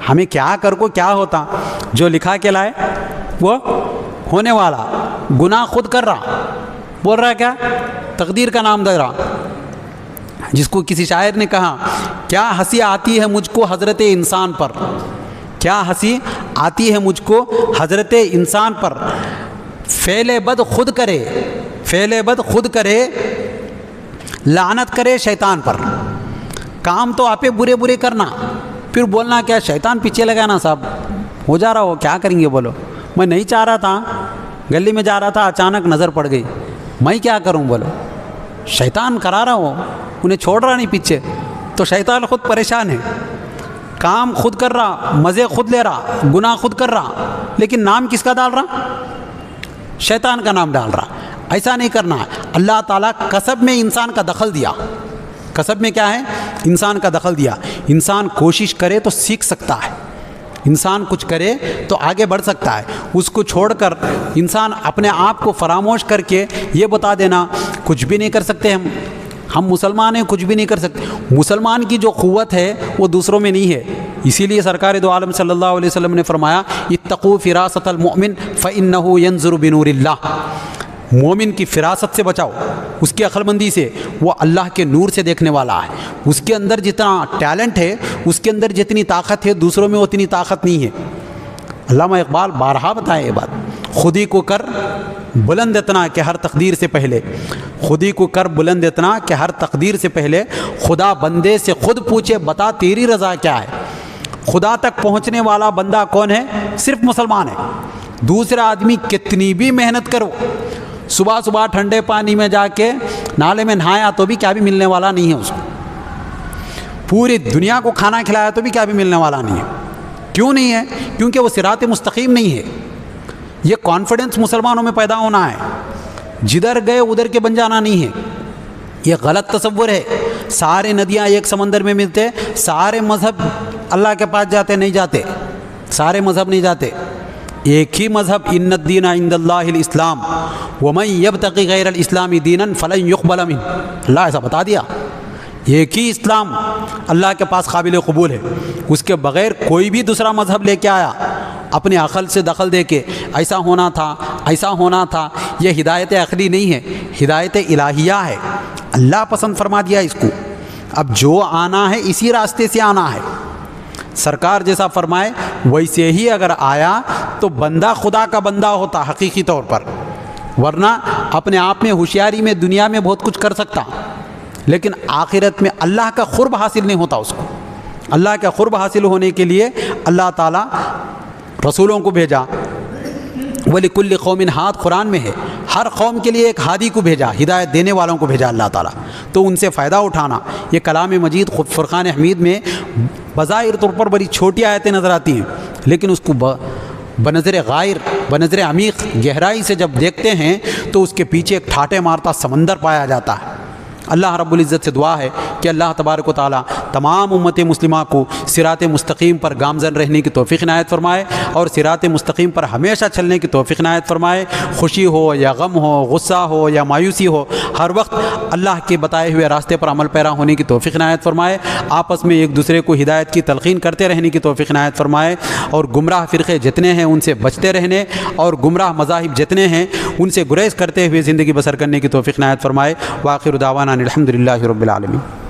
ہمیں کیا کر کو کیا ہوتا، جو لکھا کے لائے وہ ہونے والا. گناہ خود کر رہا، بول رہا کیا؟ تقدیر کا نام دے رہا. جس کو کسی شاعر نے کہا کیا ہنسی آتی ہے مجھ کو حضرت انسان پر، کیا ہنسی آتی ہے مجھ کو حضرت انسان پر. فعل بد خود کرے، فعل بد خود کرے، لعنت کرے شیطان پر. کام تو آپ برے برے کرنا، پھر بولنا کیا شیطان پیچھے لگانا. صاحب ہو جا رہا ہو کیا کریں گے بولو. میں نہیں چاہ رہا تھا، گلی میں جا رہا تھا اچانک نظر پڑ گئی، میں کیا کروں بولو. شیطان کرا رہا ہو، انہیں چھوڑ رہا نہیں پیچھے. تو شیطان خود پریشان ہے. کام خود کر رہا، مزے خود لے رہا، گناہ خود کر رہا، لیکن نام کس کا ڈال رہا؟ شیطان کا نام ڈال رہا. ایسا نہیں کرنا. اللہ تعالیٰ کسب میں انسان کا دخل دیا. کسب میں کیا ہے؟ انسان کا دخل دیا. انسان کوشش کرے تو سیکھ سکتا ہے، انسان کچھ کرے تو آگے بڑھ سکتا ہے. اس کو چھوڑ کر انسان اپنے آپ کو فراموش کر کے یہ بتا دینا کچھ بھی نہیں کر سکتے. ہم مسلمان ہیں، کچھ بھی نہیں کر سکتے. مسلمان کی جو قوت ہے وہ دوسروں میں نہیں ہے. اسی لیے سرکار دو عالم صلی اللہ علیہ وسلم نے فرمایا اتقوا فراست المؤمن فإنه ينظر بنور اللہ. مومن کی فراست سے بچاؤ، اس کی عقل مندی سے. وہ اللہ کے نور سے دیکھنے والا ہے. اس کے اندر جتنا ٹیلنٹ ہے، اس کے اندر جتنی طاقت ہے، دوسروں میں اتنی طاقت نہیں ہے. علامہ اقبال بارہا بتائے یہ بات. خودی کو کر بلند اتنا کہ ہر تقدیر سے پہلے، خودی کو کر بلند اتنا کہ ہر تقدیر سے پہلے خدا بندے سے خود پوچھے بتا تیری رضا کیا ہے. خدا تک پہنچنے والا بندہ کون ہے؟ صرف مسلمان ہے. دوسرا آدمی کتنی بھی محنت کرو، صبح صبح ٹھنڈے پانی میں جا کے نالے میں نہایا تو بھی کیا بھی ملنے والا نہیں ہے. اس کو پوری دنیا کو کھانا کھلایا تو بھی کیا بھی ملنے والا نہیں ہے. کیوں نہیں ہے؟ کیونکہ وہ صراط مستقیم نہیں ہے. یہ کانفیڈنس مسلمانوں میں پیدا ہونا ہے. جدھر گئے ادھر کے بن جانا نہیں ہے. یہ غلط تصور ہے. سارے ندیاں ایک سمندر میں ملتے، سارے مذہب اللہ کے پاس جاتے نہیں جاتے، سارے مذہب نہیں جاتے. ایک ہی مذہب ان الدین عند اللہ الاسلام ومن یبتغی غیر الاسلام دینا فلن یقبل منہ. اللہ ایسا بتا دیا. ایک ہی اسلام اللہ کے پاس قابل قبول ہے، اس کے بغیر کوئی بھی دوسرا مذہب لے کے آیا اپنے عقل سے دخل دے کے ایسا ہونا تھا ایسا ہونا تھا، یہ ہدایت عقلی نہیں ہے، ہدایت الہیہ ہے، اللہ پسند فرما دیا اس کو۔ اب جو آنا ہے اسی راستے سے آنا ہے، سرکار جیسا فرمائے ویسے ہی اگر آیا تو بندہ خدا کا بندہ ہوتا حقیقی طور پر، ورنہ اپنے آپ میں ہوشیاری میں دنیا میں بہت کچھ کر سکتا، لیکن آخرت میں اللہ کا قرب حاصل نہیں ہوتا اس کو۔ اللہ کا قرب حاصل ہونے کے لیے اللہ تعالیٰ رسولوں کو بھیجا، وَلِكُلِّ قَوْمٍ ہاتھ قرآن میں ہے، ہر قوم کے لیے ایک ہادی کو بھیجا، ہدایت دینے والوں کو بھیجا اللہ تعالیٰ، تو ان سے فائدہ اٹھانا۔ یہ کلام مجید فرقان حمید میں بظاہر طور پر بڑی چھوٹی آیتیں نظر آتی ہیں، لیکن اس کو بنظر غائر بنظر عمیق گہرائی سے جب دیکھتے ہیں تو اس کے پیچھے ایک ٹھاٹے مارتا سمندر پایا جاتا ہے۔ اللہ رب العزت سے دعا ہے کہ اللہ تبارک و تعالیٰ تمام امت مسلمہ کو صراط مستقیم پر گامزن رہنے کی توفیق عنایت فرمائے، اور صراط مستقیم پر ہمیشہ چلنے کی توفیق عنایت فرمائے۔ خوشی ہو یا غم ہو، غصہ ہو یا مایوسی ہو، ہر وقت اللہ کے بتائے ہوئے راستے پر عمل پیرا ہونے کی توفیق عنایت فرمائے، آپس میں ایک دوسرے کو ہدایت کی تلقین کرتے رہنے کی توفیق عنایت فرمائے، اور گمراہ فرقے جتنے ہیں ان سے بچتے رہنے، اور گمراہ مذاہب جتنے ہیں ان سے گریز کرتے ہوئے زندگی بسر کرنے کی توفیق عنایت فرمائے۔ وآخر دعوانا الحمدللہ رب العالمین۔